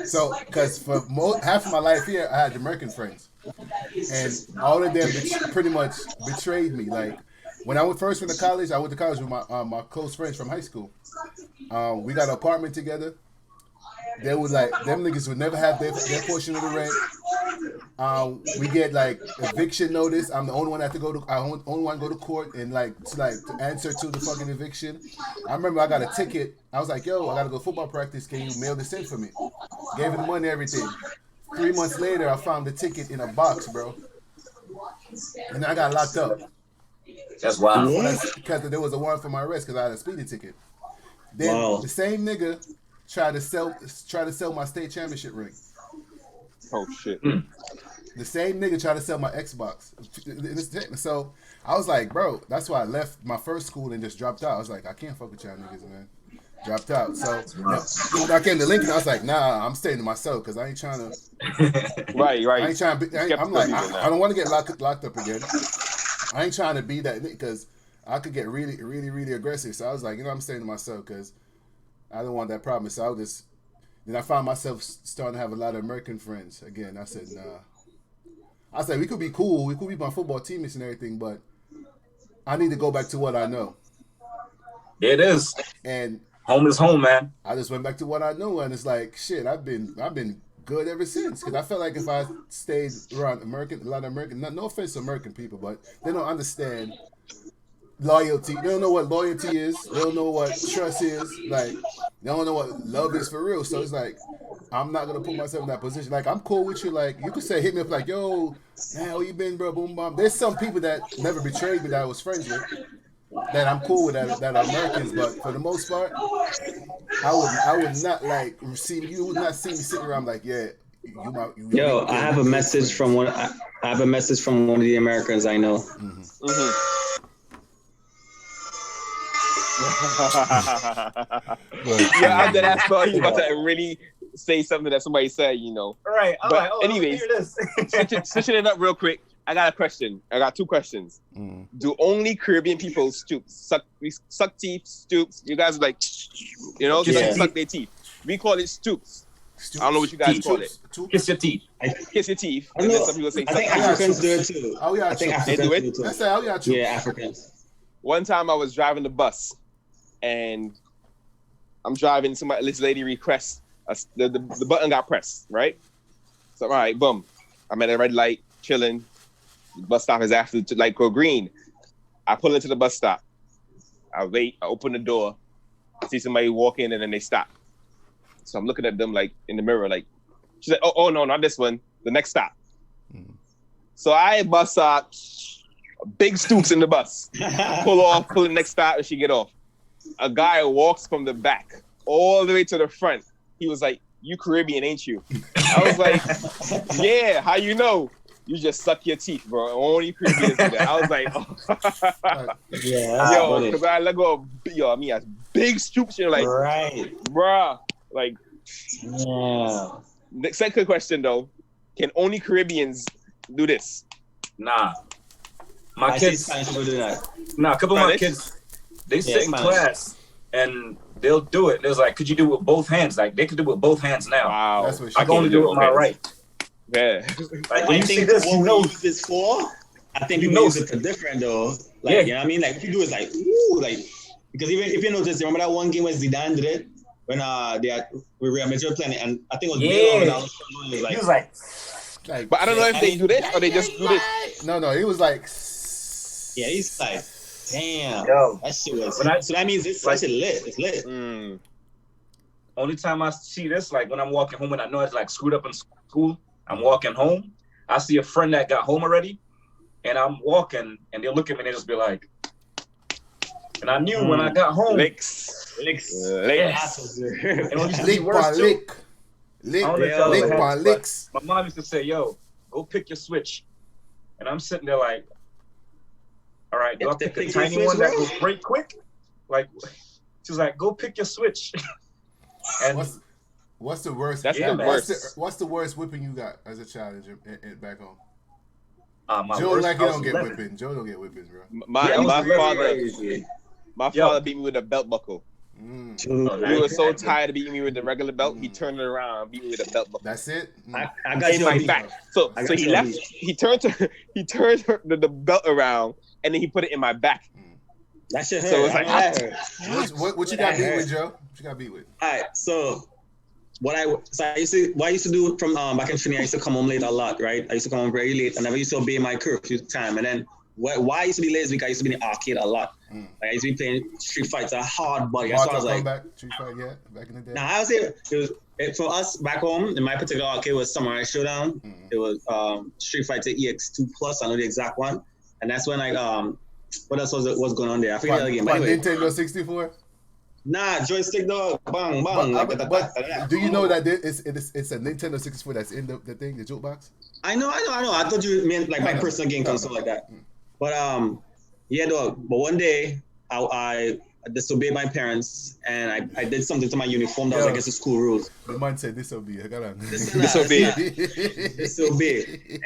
So, because for half of my life here, I had American friends, and all of them pretty much betrayed me. Like when I first went to college, I went to college with my close friends from high school. We got an apartment together. They would like them niggas would never have their portion of the rent. We get like eviction notice. I'm the only one that have to go to. I only one go to court and to answer to the fucking eviction. I remember I got a ticket. I was like, yo, I gotta go football practice. Can you mail this in for me? Gave him the money, everything. 3 months later, I found the ticket in a box, bro, and I got locked up. That's wild. Because there was a warrant for my arrest because I had a speeding ticket. Then the same nigga tried to sell my state championship ring. Oh shit! The same nigga tried to sell my Xbox. So I was like, bro, that's why I left my first school and just dropped out. I was like, I can't fuck with y'all niggas, man. Dropped out. So when I came to Lincoln, I was like, nah, I'm staying to myself because I ain't trying to. Right. I ain't trying to. I'm like, I don't want to get locked up again. I ain't trying to be that because I could get really, really, really aggressive. So I was like, I'm staying to myself because I don't want that problem. So then I found myself starting to have a lot of American friends. Again, I said, nah. I said, we could be cool. We could be my football teammates and everything, but I need to go back to what I know. It is. And home is home, man. I just went back to what I know, and it's like, shit, I've been good ever since. Because I felt like if I stayed around a lot of American, no offense to American people, but they don't understand loyalty. They don't know what loyalty is. They don't know what trust is. Like, they don't know what love is for real. So it's like, I'm not gonna put myself in that position. Like, I'm cool with you. Like, you could say, hit me up like, yo, man, how you been, bro? Boom, bum. There's some people that never betrayed me that I was friends with, that I'm cool with that are Americans. But for the most part, I would not you would not see me sitting around like, yeah. Yo, I have a message from one. I have a message from one of the Americans I know. Mm-hmm. Yeah, I'm dead. I saw you about to really say something that somebody said, Right. I'm but like, anyways, switching it up real quick. I got a question. I got two questions. Do only Caribbean people suck teeth, stoops? You guys like, suck their teeth. We call it stoops. I don't know what you guys call it. Kiss your teeth. Kiss your teeth. And then some people say I think Africans do it too. Oh yeah, I think they do it. That's how we are too. Yeah, Africans. One time I was driving the bus, and I'm driving. This lady requests the button got pressed, right? So all right, boom. I'm at a red light, chilling. The bus stop is after to light go green. I pull into the bus stop. I wait. I open the door. I see somebody walk in, and then they stop. So I'm looking at them like in the mirror, like she's like, oh no, not this one. The next stop. So I bust up. Big stoops in the bus. Pull the next stop, and she get off. A guy walks from the back all the way to the front. He was like, "You Caribbean, ain't you?" I was like, "Yeah, how you know?" You just suck your teeth, bro. Only Caribbeans do that. I was like, yeah, because I let go of, big stoops. You're like, right, bruh, like, yeah. The second question though, can only Caribbeans do this? Nah. My I kids. Spanish people do that. Nah, a couple of my Spanish? kids, they sit in Spanish. class and they'll do it. They was like, could you do it with both hands? Like they could do it with both hands now. Wow. That's what she I can only do it with my right. Yeah. Like when I you see think this, what you we know. use this for, I think You people know use it for different though. Like, Yeah. you know what I mean? Like, if you do it, like, ooh, like, because even if you notice, remember that one game where Zidane did it? When we were at Major Planet, and I think it was Yeah. Bale, and He was like, Like, But I don't know if they do this or they just do this. No, it was like. yeah, he's like, damn, Yo. that shit was. When I- so that means it's like- that shit lit. It's lit. Mm. only time I see this, like when I'm walking home and I know it's like screwed up in school, I'm walking home. I see a friend that got home already, and I'm walking, and they'll look at me and they just be like, and I knew when I got home. Licks. Licks. Yes. And what used to be Lick worse by too, lick. Lick, I don't know if y'all lick ever had by this, but licks. my mom used to say, yo, go pick your switch. And I'm sitting there like, all right, do I You have to pick a pick your tiny switch, one that bro? goes break quick? Like, she's like, go pick your switch. And What's the worst? That's the What's the worst whipping you got as a child back home? my Joe worst like you house don't get 11. whipping. Joe don't get whippings, bro. My Yo. father beat me with a belt buckle. Oh, He was so tired of beating me with the regular belt, he turned it around and beat me with a belt buckle. That's it. I got In you my on back. So I got he you left. on beat. He turned the belt around and then he put it in my back. That shit hurt. So it's like, that hurt. What you got beat with, Joe? What you got beat with? All right, so what I used to do from back in Trinidad, I used to come home late a lot, right? I used to come home very late. I never used to obey my curfew time. And then why I used to be late is because I used to be in the arcade a lot. Like, I used to be playing Street Fighter, hard body. That's why I was like, back, Street Fight, yeah, back in the day. nah, I would say for us back home in my particular arcade was Samurai Showdown. It was Street Fighter EX2 Plus. I know the exact one. And that's when what else was going on there? I forget the game. But anyway, Nintendo 64. nah, joystick dog, bang bang. But do you know that it's a Nintendo 64 that's in the thing, the jukebox? I know. I thought you meant like my personal game console like that. But yeah, dog. But one day I disobeyed my parents and I did something to my uniform that was against the school rules. The man said disobey. I got on. Disobey.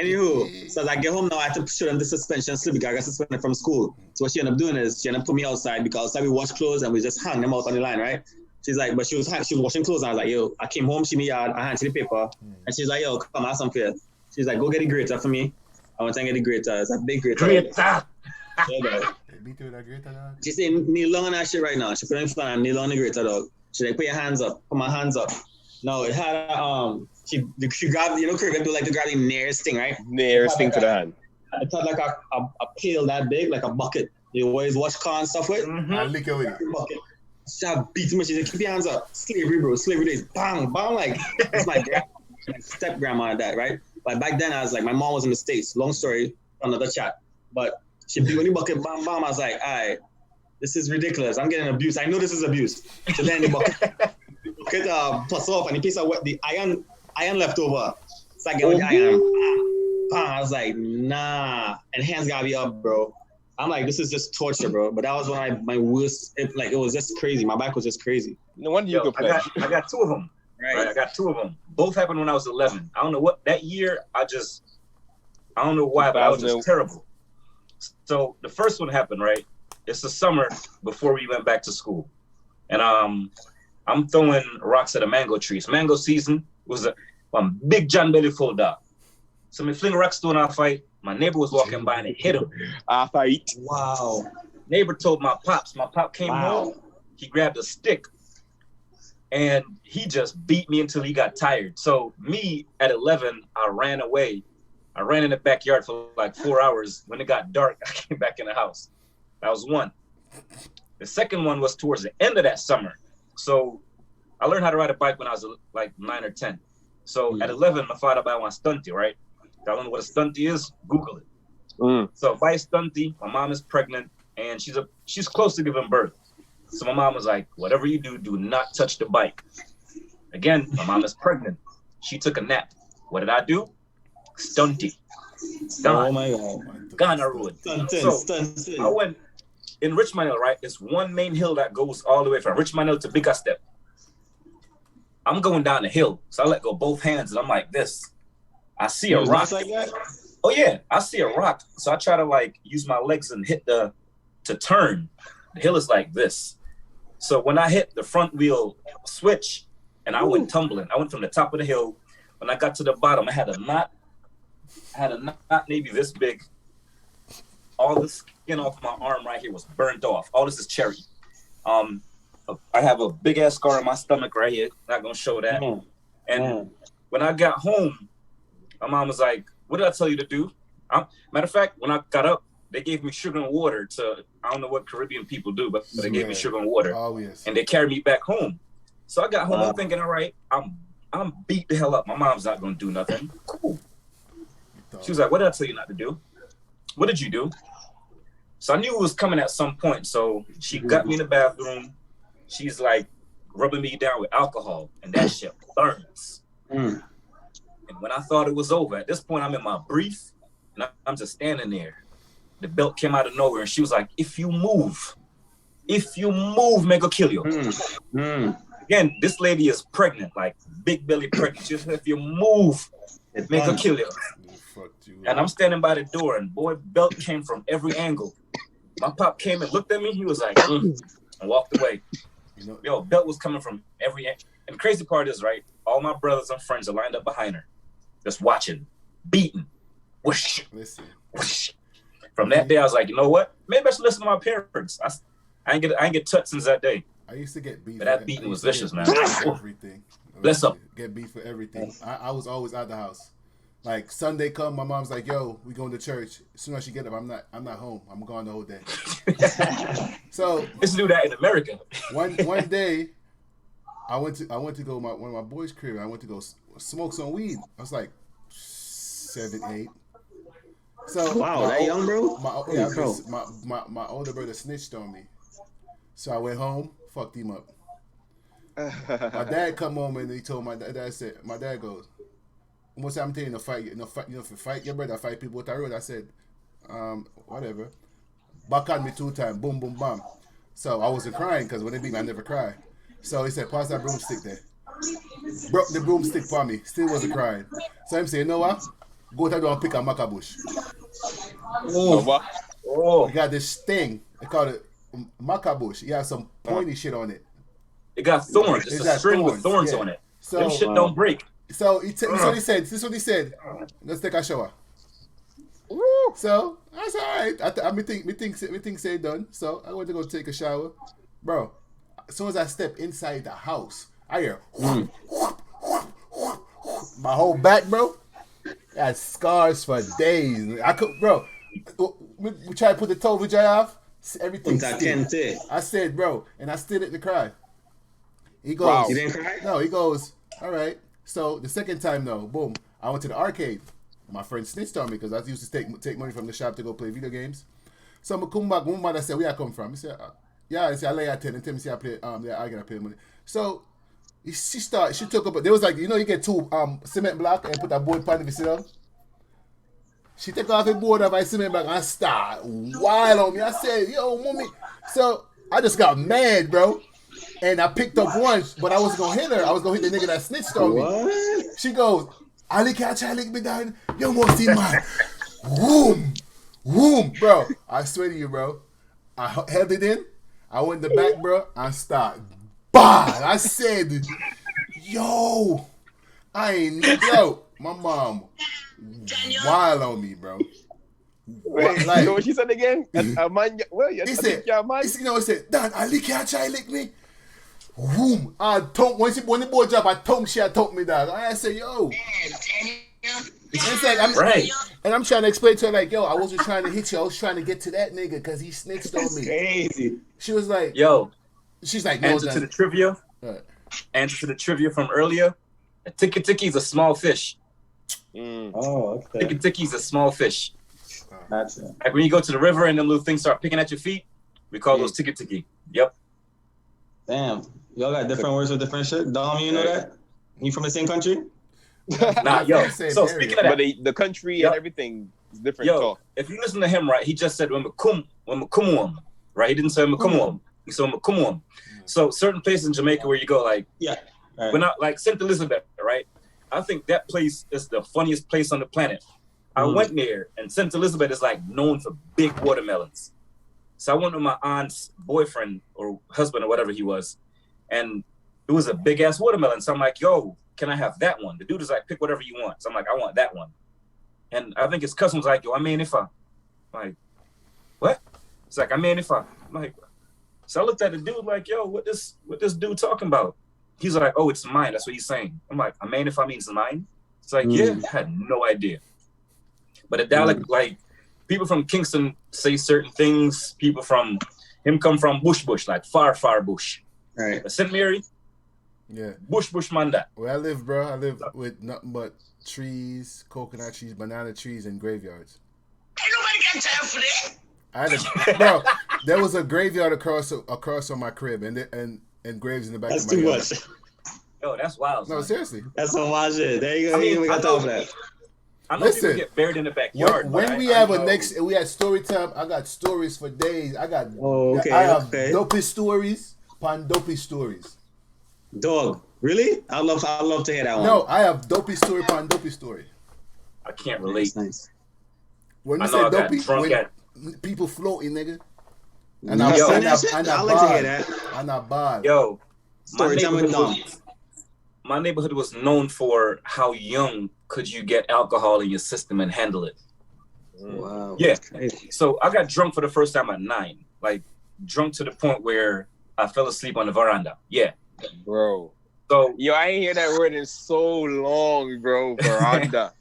Anywho, so as I get home now, I have to show them the suspension slip because I got suspended from school. So what she ended up doing is she ended up putting me outside because outside we wash clothes and we just hang them out on the line, right? She's like, but she was washing clothes and I was like, yo, I came home, she me yard, I handed the paper, and she's like, yo, come have some fair. She's like, go get the grater for me. I went and get the grater. It's a big grater. Grater. She said, kneel down on that shit right now. She put it in front and kneel on the grater, dog. She like, put your hands up. Put my hands up. No, it had she grabbed, you know, Caribbean do like to grab the nearest thing, right? Nearest thing to the hand. It had like a pail that big, like a bucket. You always wash car and stuff with. I lick it with it. Bucket. She beat me. She said, keep your hands up. Slavery, bro. Slavery days. Bang, bang. Like, it's my step grandma and that, right? But back then, I was like, my mom was in the States. Long story, another chat. But she beat me bucket, bam, bam. I was like, all right, this is ridiculous. I'm getting abused. I know this is abuse. So then the bucket plus off and the piece of the iron left over. So I get with the iron. Bam. I was like, nah. And hands gotta be up, bro. I'm like, this is just torture, bro. But that was when my worst, it was just crazy. My back was just crazy. No wonder you could play. I got two of them. Right. I got two of them. Both happened when I was 11. I don't know what that year. I don't know why, but I was just terrible. So the first one happened, right? It's the summer before we went back to school, and I'm throwing rocks at a mango tree. It's mango season. It was a big John Belly full dog. So me fling rocks doing our fight. My neighbor was walking by and it hit him. Our fight. Wow. Neighbor told my pops. My pop came home. He grabbed a stick. And he just beat me until he got tired. So me at 11, I ran away. I ran in the backyard for like 4 hours. When it got dark, I came back in the house. That was one. The second one was towards the end of that summer. So I learned how to ride a bike when I was like 9 or 10. So at 11, my father bought one stunty, right? I don't know what a stunty is. Google it. So buy a stunty. My mom is pregnant and she's close to giving birth. So my mom was like, whatever you do, do not touch the bike. Again, my mom is pregnant. She took a nap. What did I do? Stunty. Gone. Oh my God. Gone a road. Stunted. I went in Richmond Hill, right? It's one main hill that goes all the way from Richmond Hill to Bigger Step. I'm going down the hill. So I let go both hands and I'm like this. I see a rock. Like that? Oh yeah, I see a rock. So I try to like use my legs and hit to turn. The hill is like this. So when I hit the front wheel switch and I went tumbling, I went from the top of the hill. When I got to the bottom, I had a knot maybe this big. All the skin off my arm right here was burnt off. All this is cherry. I have a big ass scar on my stomach right here. Not gonna show that. And when I got home, my mom was like, "What did I tell you to do?" Matter of fact, when I got up, they gave me sugar and water to, I don't know what Caribbean people do, but they gave me sugar and water. Oh, yes. And they carried me back home. So I got home, I'm thinking, all right, I'm beat the hell up. My mom's not gonna do nothing. Cool. She was like, "What did I tell you not to do? What did you do?" So I knew it was coming at some point. So she got me in the bathroom. She's like rubbing me down with alcohol, and that shit burns. And when I thought it was over, at this point, I'm in my brief, and I'm just standing there. The belt came out of nowhere, and she was like, if you move, make her kill you. Again, this lady is pregnant, like big belly pregnant. She said, if you move, make her kill you. And I'm standing by the door, and boy, belt came from every angle. My pop came and looked at me. He was like, and walked away. Yo, belt was coming from every angle. And the crazy part is, right, all my brothers and friends are lined up behind her, just watching, beating, whoosh, whoosh. From that day, I was like, you know what? Maybe I should listen to my parents. I ain't get touched since that day. I used to get beat. But that beating was vicious, man. Everything. Bless up. Get beat for everything. I was always at the house. Like Sunday come, my mom's like, "Yo, we going to church." As soon as she get up, I'm not home. I'm gone the whole day. So let's do that in America. One day, I went to go one of my boys' crib. I went to go smoke some weed. I was like 7, 8. So wow, that young bro. My older brother snitched on me. So I went home, fucked him up. My dad come home and he told my dad goes, "Most I'm telling you to fight, if you fight your brother, fight people with a road." I said, whatever. Back on me 2 times, boom, boom, bam. So I wasn't crying because when they beat me, I never cry. So he said, "Pass that broomstick there." Broke the broomstick for me, still wasn't crying. So I'm saying, "You know what? Go to the door and pick a maca bush." Oh. We got this thing. They call it maca bush. You have some pointy shit on it. It got thorns. It's a string with thorns on it. So them shit don't break. So he said. This is what he said. Let's take a shower. So I said, all right. Me think say done. So I went to go take a shower, bro. As soon as I step inside the house, I hear my whole back, bro. Got scars for days. Bro. We try to put the tollage off. Everything. I said, bro, and I still didn't cry. He goes, wow. You didn't cry? No, he goes, all right. So the second time, though, boom, I went to the arcade. My friend snitched on me because I used to take money from the shop to go play video games. So I come back, one mother said, "Where I come from?" He said, "Yeah." I said, "I lay at 10 and tell me I play. I gotta pay money." So she took up. There was like, you get 2 cement block and put a board pan if you sit down. She took off the board of my cement block and start wild on me. I said, "Yo, mommy." So I just got mad, bro. And I picked up one, but I wasn't gonna hit her. I was gonna hit the nigga that snitched on me. She goes, "Ali catch, I lick me down. You must see man." Whoom, bro. I swear to you, bro. I held it in. I went in the back, bro. I started. Bah! I said, "Yo, my mom wild on me, bro." Wait, like, you know what she said again? Man, well, yes, he said, "Dan, Ali catch, I lick me." Boom! When the boy drop, I told me that. I said, "Yo." It's like I'm trying to explain to her like, "Yo, I wasn't trying to hit you. I was trying to get to that nigga because he snitched on me." Crazy. She was like, "Yo." She's like, "No." Answer to the trivia. Answer to the trivia from earlier. A tiki-tiki is a small fish. Oh, okay. Tiki-tiki is a small fish. That's it. Like when you go to the river and them little things start picking at your feet, we call those tiki-tiki. Yep. Damn. Y'all got different words for different shit? Dom, you know that? You from the same country? Nah, yo. So speaking of that, but the country and everything is different. Yo, talk. if you listen to him, right, he just said "Wemukumuam," right? He didn't say "Mukumuam." He said "Mukumuam." So certain places in Jamaica where you go, like, when I like St. Elizabeth, right? I think that place is the funniest place on the planet. I went there, and St. Elizabeth is like known for big watermelons. So I went with my aunt's boyfriend or husband or whatever he was, and it was a big ass watermelon. So I'm like, yo, can I have that one? The dude is like, pick whatever you want. So I'm like, I want that one. And I think his cousin was like, yo, I'm like, what? It's like, I'm like, so I looked at the dude like, yo, what this dude talking about? He's like, oh, it's mine. That's what he's saying. I'm like, means mine? It's like, yeah, I had no idea. But the dialect, like, people from Kingston say certain things. People from him come from bush, like far bush. Right. But St. Mary, bush manda. Where I live, bro, I live with nothing but trees, coconut trees, banana trees, and graveyards. Ain't nobody got time for that. Bro, there was a graveyard across from my crib, and graves in the back That's of my yard. That's too much. Yo, that's wild. No, son. seriously. That's some wild shit. There you go. I mean, we got time for that. I know people get buried in the backyard. When we had story time, I got stories for days. I have dopey stories, pan dopey stories. Dog, really? I'd love to hear that one. No, I have dopey story pan dopey story. I can't relate. Nice. When you say dopey, people floating, nigga. And I like to hear that. And I bad. Yo, my neighborhood was known for how young could you get alcohol in your system and handle it. Wow. Yeah. So I got drunk for the first time at 9. Like, drunk to the point where I fell asleep on the veranda. Yeah. Bro. So yo, I ain't hear that word in so long, bro. Veranda.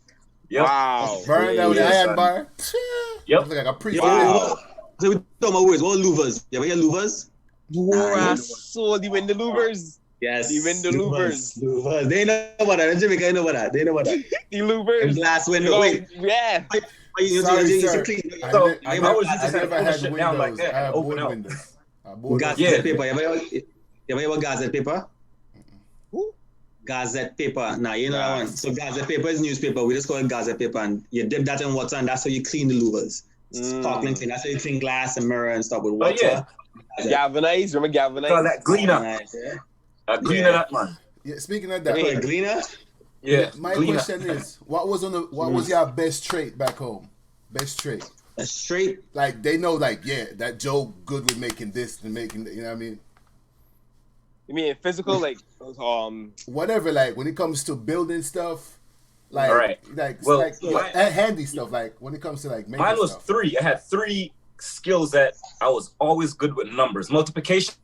Yep. Wow. Veranda with the iron bar. Yep. Like a priest. Wow. So we talking about words. What louvers? You ever hear louvers? So the window louvers. Yes. The window louvers. Louvers. They know about that. In Jamaica, they know about that. The louvers. Glass window. Wait. Yeah. Sorry, sir. I was just never had windows. down like that. I have Open board up. windows. Gazette paper. You ever hear Gazette paper? Who? Gazette paper. Nah, you know that one. So Gazette paper is newspaper. We just call it Gazette paper, and you dip that in water, and that's how you clean the louvers. Sparkling clean. That's how you clean glass and mirror and stuff with water. Oh, yeah. Galvanize. Remember galvanize? So that cleaner. Nice, yeah. Cleaner that man. Yeah, speaking of that, Hey, Gleaner? Yeah. my cleaner. question is, what was your best trait back home? Best trait. A straight. Like they know, like that Joe good with making this and making, you know what I mean? You mean physical, like whatever. Like when it comes to building stuff, like handy stuff. Like when it comes to like making mine was stuff. 3. I had 3 skills that I was always good with numbers. Multiplication.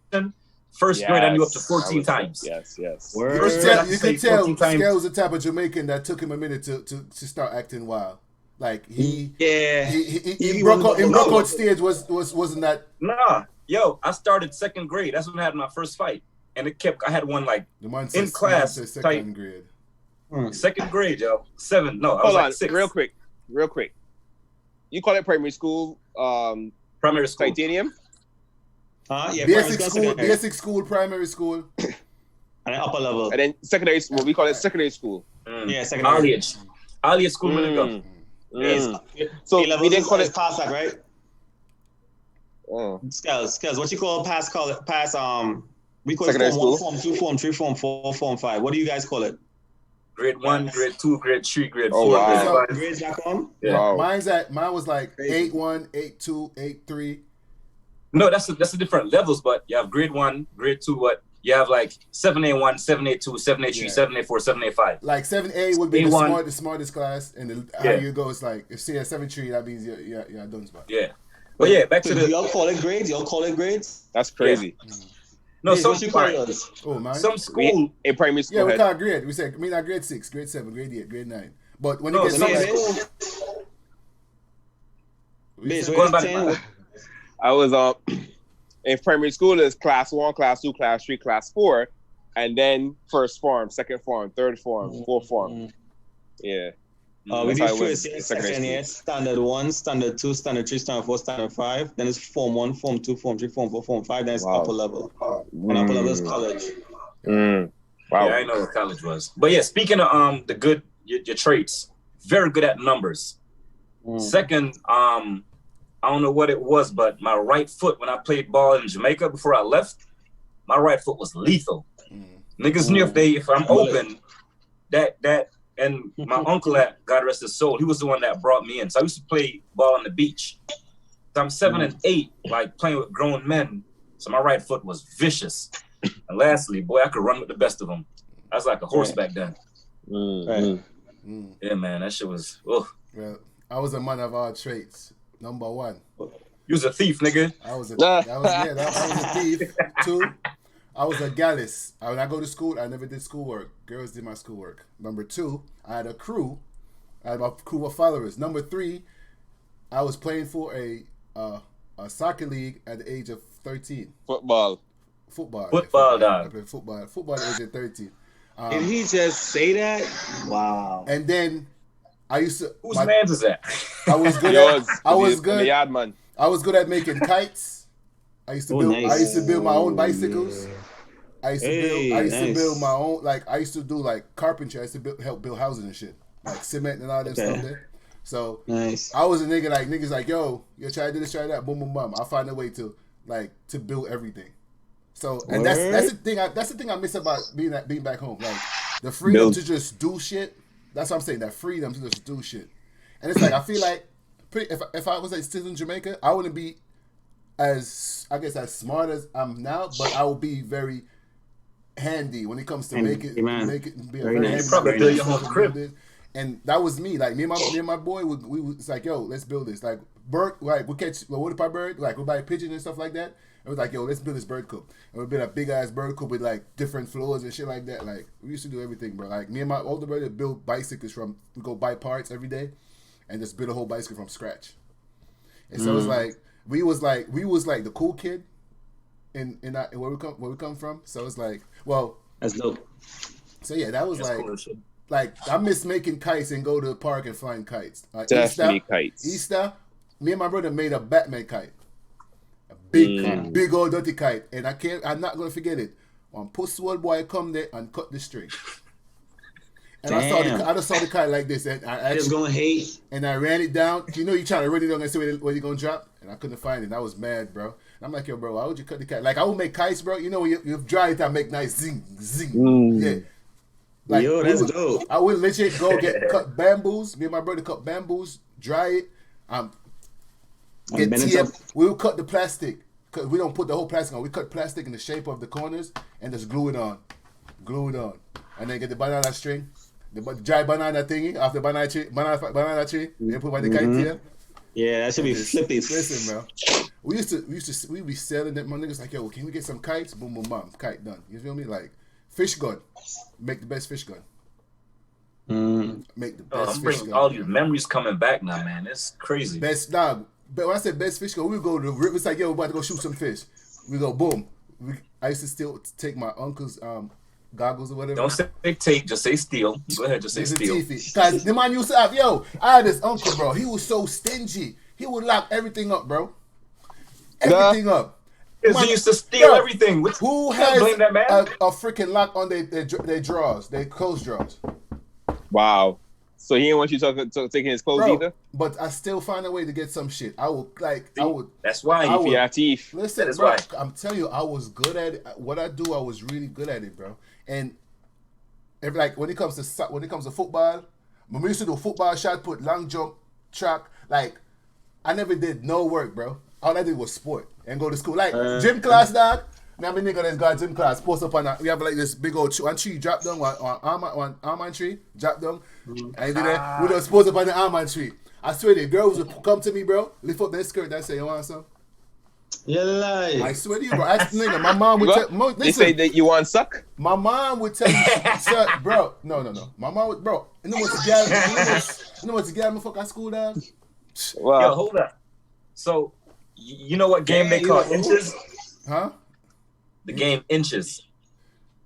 First grade, I knew up to 14 times. Yes. You could tell Skelz was the type of Jamaican that took him a minute to start acting wild. Like he broke out stage wasn't that. Nah, yo, I started 2nd grade. That's when I had my first fight, and I had one like in class. Second grade. 2nd grade, yo. 7. No, I was Hold like on, 6. real quick. You call it primary school? Primary school. Titanium? Yeah, basic school, primary school, and then upper level. And then secondary school. We call it secondary school. Yeah, secondary. Alliage school, go. Yes. So we didn't call it pass, right? Oh. Skelz. What you call pass? We call secondary it school. Form 1, Form 2, Form 3, Form 4, Form 5. What do you guys call it? Grade 1, grade 2, grade 3, grade 4. Oh, wow. Grade 5. Grades back home? Yeah. Wow. Mine was like 8-1, 8-2, 8-3. No, that's the different levels, but you have grade 1, grade 2, what? You have like 7A1, 7A2, 7A3, 7A4, 7A5. Like 7A would be A1. the smartest class, and how you go is like if say a 7-3, that means you're done spot. Yeah. But yeah, back to do y'all call it grades? Y'all call it grades? That's crazy. Yeah. No, what you call yours? Oh, man. Some school in primary school. Yeah, we call grade. We say not grade 6, grade 7, grade 8, grade 9. But when you get some school, I was in primary school is class 1, class 2, class 3, class 4, and then first form, second form, third form, fourth form. Yeah. We do first year, second year, standard 1, standard 2, standard 3, standard 4, standard 5. Then it's form 1, form 2, form 3, form 4, form 5. Then it's upper level. And upper level is college. Wow. Yeah, I know what college was. But yeah, speaking of the good your traits, very good at numbers. Second, I don't know what it was, but my right foot when I played ball in Jamaica before I left, my right foot was lethal. Niggas knew if I'm open, that and my uncle at God rest his soul, he was the one that brought me in. So I used to play ball on the beach. So I'm 7 and 8, like playing with grown men. So my right foot was vicious. And lastly, boy, I could run with the best of them. I was like a horse back then. Yeah, man, that shit was. Ugh. Well, I was a man of all traits. Number 1. You was a thief, nigga. I was a thief. 2, I was a gallus. When I go to school, I never did schoolwork. Girls did my schoolwork. Number 2, I had a crew. I had a crew of followers. Number 3, I was playing for a soccer league at the age of 13. Football, dog. I played football at the age of 13. Did he just say that? Wow. And then I used to. Whose man's is that? I was good. I was good at making kites. I used to build. Nice. I used to build my own bicycles. I used to build my own. Like I used to do like carpentry. I used to help build houses and shit, like cement and all that stuff there. So nice. I was a nigga like niggas like yo try to do this, try that, boom boom boom. I'll find a way to build everything. So and that's the thing. That's the thing I miss about being back home. Like the freedom to just do shit. That's what I'm saying. That freedom to just do shit. And it's like I feel like if I was still in Jamaica, I wouldn't be as smart as I'm now, but I will be very handy when it comes to make it be a very nice. handy. Build your own crib. And that was me. Like me and my boy, we was like, yo, let's build this. Like bird, like we catch wood by bird, like we buy pigeons and stuff like that. It was like, yo, let's build this bird coop. And we built a big ass bird coop with like different floors and shit like that. Like we used to do everything, bro. Like me and my older brother build bicycles we go buy parts every day, and just build a whole bicycle from scratch. And so it's like we was like the cool kid in where we come from. So it's like, well, that's dope. So yeah, that was like I miss making kites and go to the park and flying kites. Definitely kites. Easter, me and my brother made a Batman kite. A big old dirty kite. And I'm not gonna forget it. One pussy old boy come there and cut the string. And I just saw the kite like this, and I just gonna hate. And I ran it down. You know, you trying to run it down and see where you're gonna drop, and I couldn't find it. And I was mad, bro. And I'm like, yo, bro, why would you cut the kite? Like I would make kites, bro. You know, you dry it and make nice zing, yeah. Like, yo, that's dope. I would legit go cut bamboos. Me and my brother cut bamboos, dry it. We would cut the plastic because we don't put the whole plastic on. We cut plastic in the shape of the corners and just glue it on, and then get the banana string, the dry banana thingy off the banana tree. And put by the kite here. Yeah, that should be flippy. Listen, bro. We be selling it. My niggas like, yo, can we get some kites? Boom, boom, boom, kite done. You feel me? Like fish gun, make the best fish gun. Make the best I'm fish bringing gun. all these memories coming back now, man. It's crazy. Best dog. But when I said best fish gun, we would go to the river. It's like, yo, we're about to go shoot some fish. We go, boom. I used to still take my uncle's goggles or whatever. Don't say take, just say steal. Go ahead, just say steal. Because the man used to have, I had this uncle, bro. He was so stingy. He would lock everything up, bro. Everything up. Because he used to steal everything. Who has a freaking lock on their drawers, their clothes drawers? Wow. So he didn't want you taking his clothes either? But I still find a way to get some shit. That's why you have teeth. Listen, bro, I'm telling you, I was good at it. What I do, I was really good at it, bro. And when it comes to football, when we used to do football, shot put, long jump, track, like I never did no work, bro. All I did was sport and go to school. Like gym class, dog. Me and my nigga that's got gym class, post up on we have like this big old tree, drop down, one almond tree, drop down. And then we just post up on the almond tree. I swear the girls would come to me, bro, lift up their skirt and say, you want some? You lie. I swear to you, bro. Ask the nigga. My mom would tell they say that you want suck? My mom would tell you, bro. No. My mom would, bro. You know what's the game fuck at school, dog? Wow. Yo, hold up. So, you know what game they call inches? Huh? The game inches.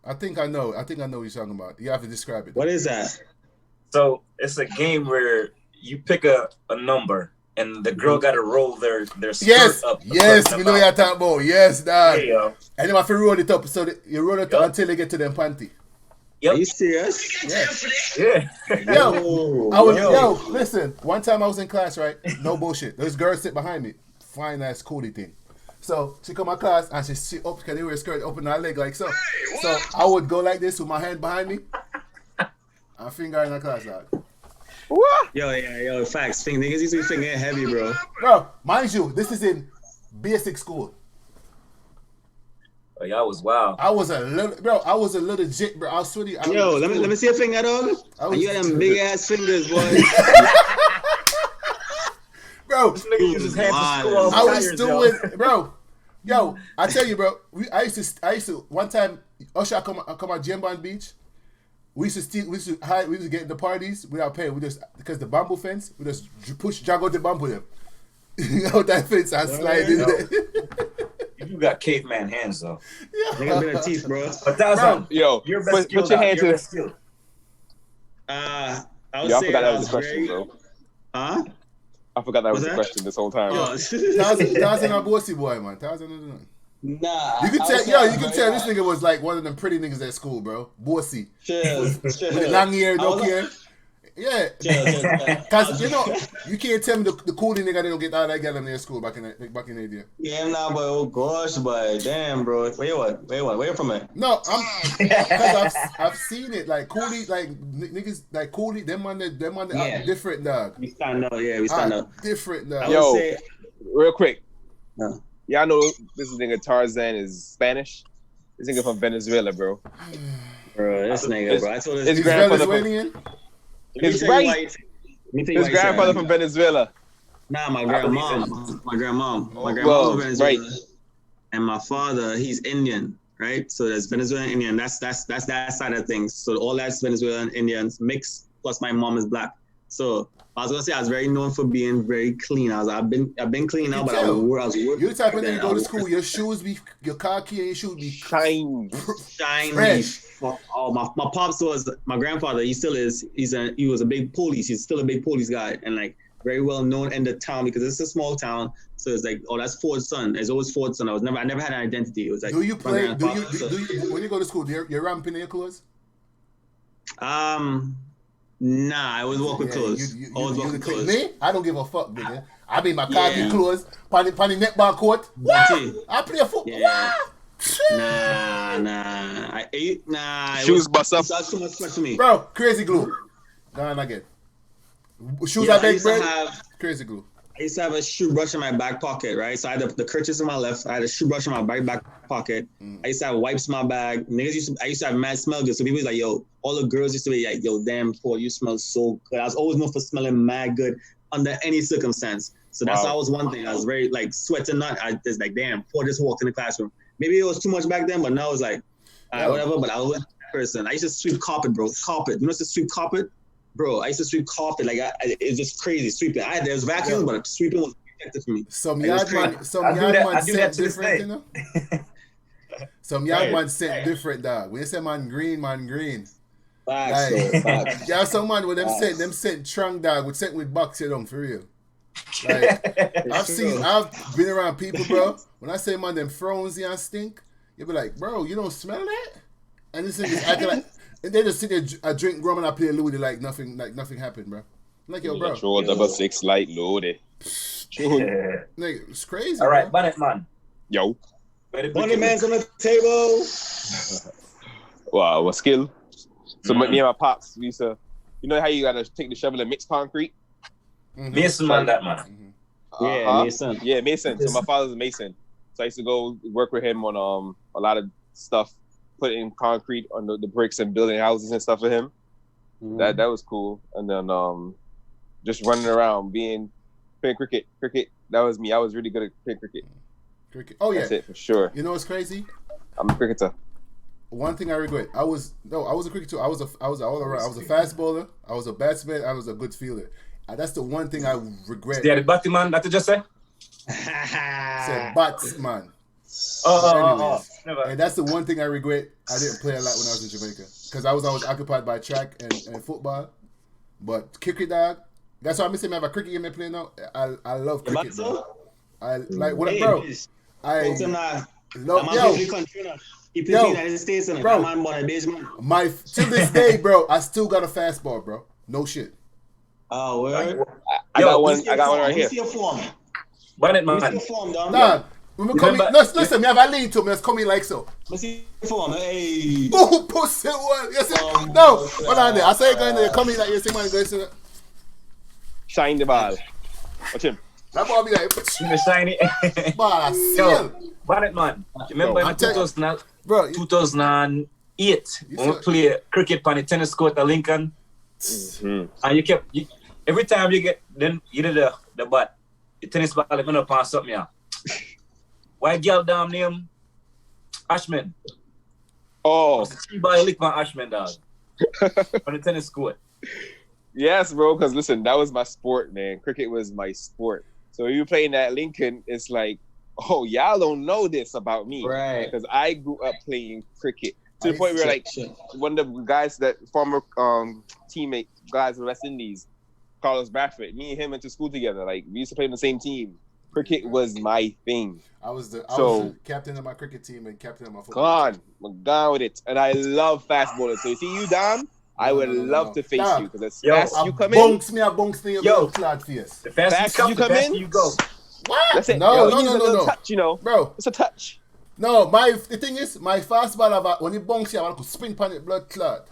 I think I know what you're talking about. You have to describe it. What is that? So it's a game where you pick a number and the girl got to roll their skirt up. Yes, we know what you're talking about. Yes, dog. There you go. And then if you roll it up, so you roll it up until they get to them panty. Yep. Are you serious? Yes. Yeah. Listen. One time I was in class, right? No bullshit. This girl sit behind me. Fine ass coolie thing. So she come to class and she up because they wear a skirt, open her leg like so. So I would go like this with my hand behind me. And finger in the class, dog. What? Yo, facts. Niggas used to be fingering heavy, bro. Bro, mind you, this is in basic school. Oh, y'all was wild. I was a little jit, bro. I was sweaty. Yo, let me see your finger, dog. You got them big ass fingers, boy. Bro, This nigga used his hands to school all I was tired, doing, bro. Yo, I tell you, bro. I used to one time. Usher come on Jambon Beach. We used to steal. We used to get in the parties without paying. We just because the bamboo fence. We just push jog out the bamboo them. You know that fence and slide in there. You got caveman hands though. Nigga been a teeth, bro. But Tarzan, Yo, your best skill. put your hand to your the. best skill. I would Yo, I say forgot that I was the question, very, bro. Huh? I forgot that was the that? question this whole time. Oh. Tarzan a bossy boy, man. Tarzan. Nah. You can I tell, would say yo, I you was can very tell this nigga was like one of them pretty niggas at school, bro. Bossy. Chill. With the long hair, no hair. Yeah. Chill. Cause you know, you can't tell me the cool nigga they don't get all that girl in their school back in the day. Yeah, nah, but oh gosh, but damn, bro. Where you from it? No, because I've seen it like Coolie, like niggas like Coolie, them on the Yeah. different dog. We stand up, we stand up. Different dog. I would Yo, say, real quick. No. Y'all know this nigga Tarzan is Spanish. This nigga from Venezuela, bro. Bro, this nigga, bro. I told His this. He's grandfather Venezuelan. His grandfather from Venezuela. Nah, my grandmom. My grandmom Well, from Venezuela. right. And my father, he's Indian, right? So there's Venezuelan Indian. That's that side of things. So all that's Venezuelan Indians mixed. Plus my mom is black. So I was gonna say I was very known for being very clean. I've been clean now, but I was working. You're the type of nigga go to school, your shoes be your car key and your shoes be Shine. shiny. Fresh. Oh, my pops was my grandfather. He still is. He was a big police. He's still a big police guy, and like very well known in the town because it's a small town. So it's like, oh, that's Ford's son. It's always Ford's son. I never had an identity. It was like, do you play? my Do you grandfather. when you go to school? Do you ramping in your clothes? Nah, I always walk with clothes. Always walk with clothes. Me? I don't give a fuck, nigga. I be in my khaki Yeah. clothes, panny netball court. What? I play football. Yeah. What? Nah. Shoes bust up. That's too much for me. Bro, crazy glue. Go on again. Shoes Yeah, I I beg used to bread. have Crazy glue. I used to have a shoe brush in my back pocket, right? So I had the kerchiefs in my left. I had a shoe brush in my right back pocket. I used to have wipes in my bag. I used to have mad smell good. So people was like, yo, all the girls used to be like, yo, damn, Paul, you smell so good. I was always known for smelling mad good under any circumstance. So that's always one thing. I was very like sweating. I just like, damn, Paul just walked in the classroom. Maybe it was too much back then, but now it's like, whatever. But I was that person. I used to sweep carpet, bro. Carpet. You know, to sweep carpet? Bro, I used to sweep carpet. Like, it's just crazy sweeping. There's vacuums, but sweeping was effective for me. Some yard man scent different, you know? Some yard man scent different, dog. When you say man green. Facts. Yeah, some man with them scent trunk, dog, with scent with box, you know, for real. Like, I've been around people, bro. When I say man, them frownsy and stink, you be like, bro, you don't smell that? And this is acting like, and they just sit there, I drink rum and I play Louis like nothing happened, bro. I'm like, yo, bro. Control 66 light loaded. Nigga, it's crazy. All right, bro. Bonnet Man. Yo. Bonnet Man's on the table. Wow, a skill. So me and my pops, we used to, you know how you gotta take the shovel and mix concrete? Mason man, that man. Yeah, Mason. Yeah, Mason. So my father's a Mason. So I used to go work with him on a lot of stuff, putting concrete on the bricks and building houses and stuff for him. That was cool. And then just running around playing cricket. That was me. I was really good at playing cricket. Oh yeah. That's it for sure. You know what's crazy? I'm a cricketer. One thing I regret. I was a cricketer too. I was all around. I was a fast bowler. I was a batsman. I was a good fielder. That's the one thing I regret. Yeah, the Batman. That you just say? Said batsman. Never. And that's the one thing I regret. I didn't play a lot when I was in Jamaica because I was always occupied by track and football. But cricket, dog. That's why I'm saying I have a cricket game I play now. I love cricket. I like what, bro. I love He plays in the United States and bro. Man born a basement. To this day, bro, I still got a fastball, bro. No shit. Oh, word. I got one right here. See your form. Bonnet Man. See your form, dog. Nah, Listen, me have a lean to me. Let's come in like so. Let's see form. Hey. Oh, pussy one. You see? No, hold on there. I say going there. Come in like you see man going to. Shine the ball. Watch him. That ball be like. Shiny. Ball, seal. Bonnet Man. Remember in 2008 when we play cricket on the tennis court at Lincoln? Mm-hmm. And you kept every time you get then you did the bat, the tennis ball went up on something yeah. White girl damn name Ashman. Oh, she buy lick my Ashman dog on the tennis court. Yes, bro. Because listen, that was my sport, man. Cricket was my sport. So when you playing at Lincoln, it's like, oh, y'all don't know this about me, right? Because I grew up playing cricket to the point where like one of the guys that former teammate guys in West Indies, Carlos Bradford, me and him went to school together. Like we used to play on the same team. Cricket was my thing. I was the captain of my cricket team and captain of my football. I'm gone with it. And I love fast bowling. So you see you, Dom? I would love to face you because as fast you come in. Bunks me a bunks thing. Yo, clad face. The faster you come in, you go. What? That's it. No. Touch, you know, bro. It's a touch. No, the thing is, my fastball when it bunks you, I could spin pan it blood clot.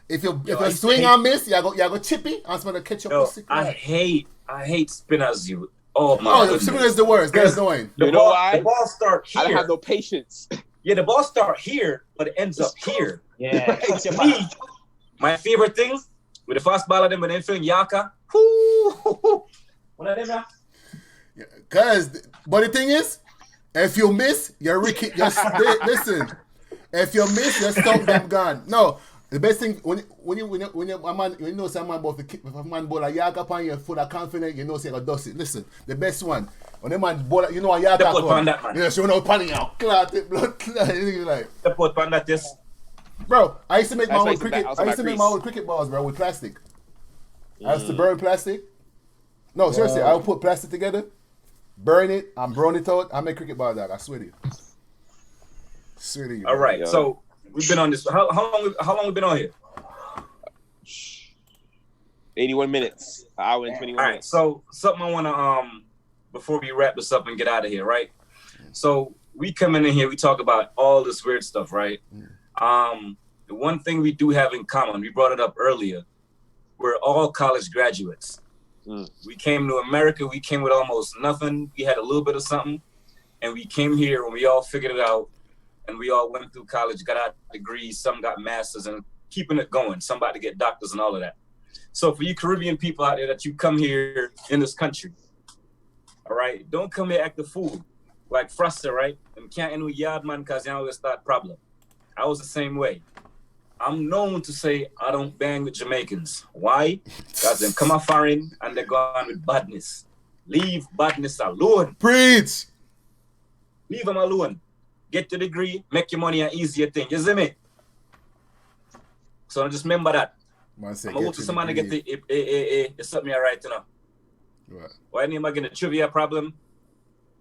If you swing and miss, you go chippy and somebody catch your pussy. I hate spinners. You. Oh my. Oh, spinner is the worst. That's annoying. You know why? The ball start here. I don't have no patience. Yeah, the ball start here, but it ends up here. Yeah. Me, my favorite thing with the fastball of them and then feeling yaka. What are them? But the thing is, if you miss, you're Ricky. Listen, if you miss, you're stuck them gone. No, the best thing when you know someone about the kick, if a man ball a yaka upon you full of confidence, you know say you gonna dust it. Listen, the best one when a man ball, you know a yaka. The put on that man. Yes, you know panning out, clot it, blood clot. You like. The put on that this. Bro, I used to make my own cricket. I used to make my own cricket balls, bro, with plastic. I used to burn plastic. No, seriously, I would put plastic together, burn it, and brown it out. I make cricket balls, dog. I swear to you. Swear to you. All right, so we've been on this. How long we been on here? 81 minutes. An hour and 21 minutes. All right, so something I want to before we wrap this up and get out of here, right? So we come in here, we talk about all this weird stuff, right? The one thing we do have in common, we brought it up earlier, we're all college graduates. We came to America, we came with almost nothing. We had a little bit of something, and we came here and we all figured it out, and we all went through college, got our degrees, some got masters, and keeping it going. Somebody get doctors and all of that. So for you Caribbean people out there that you come here in this country, all right, don't come here act the fool like Froster, right? And can't end with yard man because you always start problem. I was the same way. I'm known to say I don't bang with Jamaicans. Why? Because they come off foreign and they go on with badness. Leave badness alone. Preach. Leave them alone. Get your degree, make your money an easier thing. You see me? So just remember that. I'm going to go to someone to get the something right now. What? Why am I getting a trivia problem?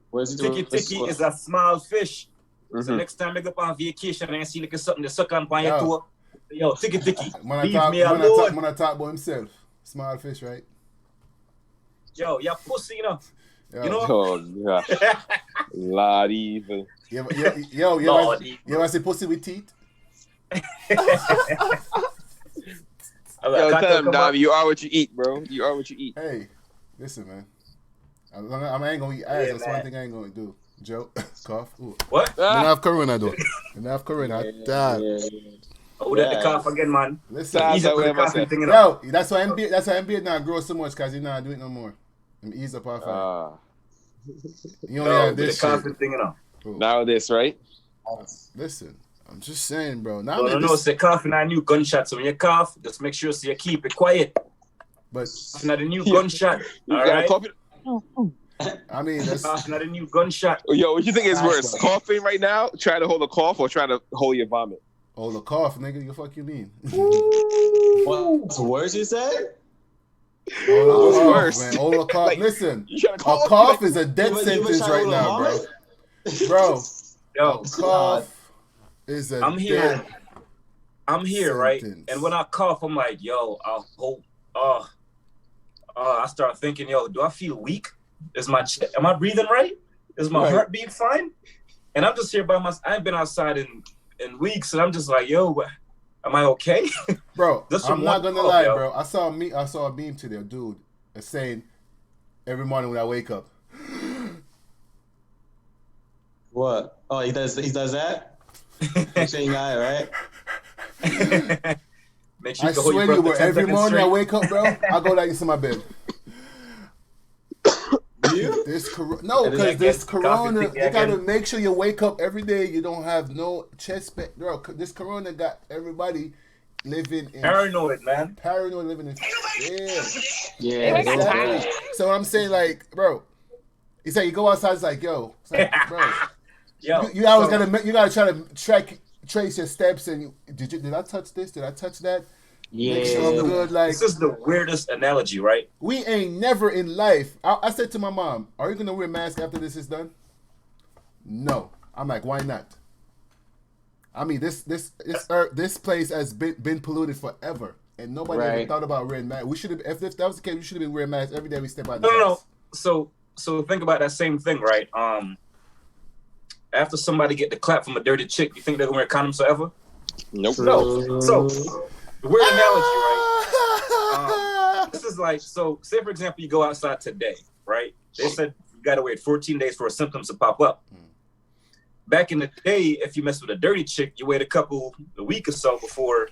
Where's Tiki is a small fish. So next time I go on vacation and I see like something to suck on your toe, yo, tiki. Leave me alone. I'm gonna talk about himself. Small fish, right? Yo, you're pussy, you know. Yo. You know? Oh, gosh. Lord evil. You ever say pussy with teeth? Yo, tell him, Dom, you are what you eat, bro. You are what you eat. Hey, listen, man. I ain't gonna eat ass. That's one thing I ain't gonna do. Joe, cough. Ooh. What? You don't have corona, though. You don't have corona. Oh, that the cough again, man. Listen, ease up with the coughing thing. Yo, that's why NBA not grow so much because you not do it no more. Ease up off. You only have this shit. Thing, Now this, right? Listen, I'm just saying, bro. Now no, say coughing a new gunshot. So when you cough, just make sure you keep it quiet. But it's not a new gunshot. All right. I mean, that's not a new gunshot. Yo, what you think is worse? Coughing right now, trying to hold a cough, or trying to hold your vomit? Hold a cough, nigga. You fuck you mean? What's worse, you said? What's worse? Man. Hold a cough. Like, listen, a cough is a death sentence right now, bro. Bro, yo, cough is a I'm here, right? And when I cough, I'm like, yo, I hope. I start thinking, yo, do I feel weak? Am I breathing right? Is my heartbeat fine? And I'm just here by myself. I ain't been outside in weeks, and I'm just like, yo, am I okay? Bro, I'm not gonna lie, yo. bro. I saw a meme today, dude, saying every morning when I wake up. What? Oh, he does that? Make sure you got it, right? Make sure I swear you were every morning I wake up, bro. I go like this in my bed. You? No, because this corona, you gotta make sure you wake up every day. You don't have no chest pain, bro. This corona got everybody living in paranoid, man. Paranoid, living in fear. Yeah, exactly. So what I'm saying, like, bro, it's like you go outside. It's like, yo, it's like, bro, you always gotta try to trace your steps. And did I touch this? Did I touch that? Yeah, make sure I'm good. Like, this is the weirdest analogy, right? We ain't never in life. I said to my mom, "Are you gonna wear a mask after this is done?" No. I'm like, why not? I mean, this place has been polluted forever, and nobody ever thought about wearing masks. We should have. If that was the case, we should have been wearing masks every day we step out. No. So think about that same thing, right? After somebody get the clap from a dirty chick, you think they're gonna wear condoms forever? Nope. No. So the weird analogy, right? This is like, so say for example, you go outside today, right? They said you gotta wait 14 days for symptoms to pop up. Back in the day, if you mess with a dirty chick, you wait a week or so before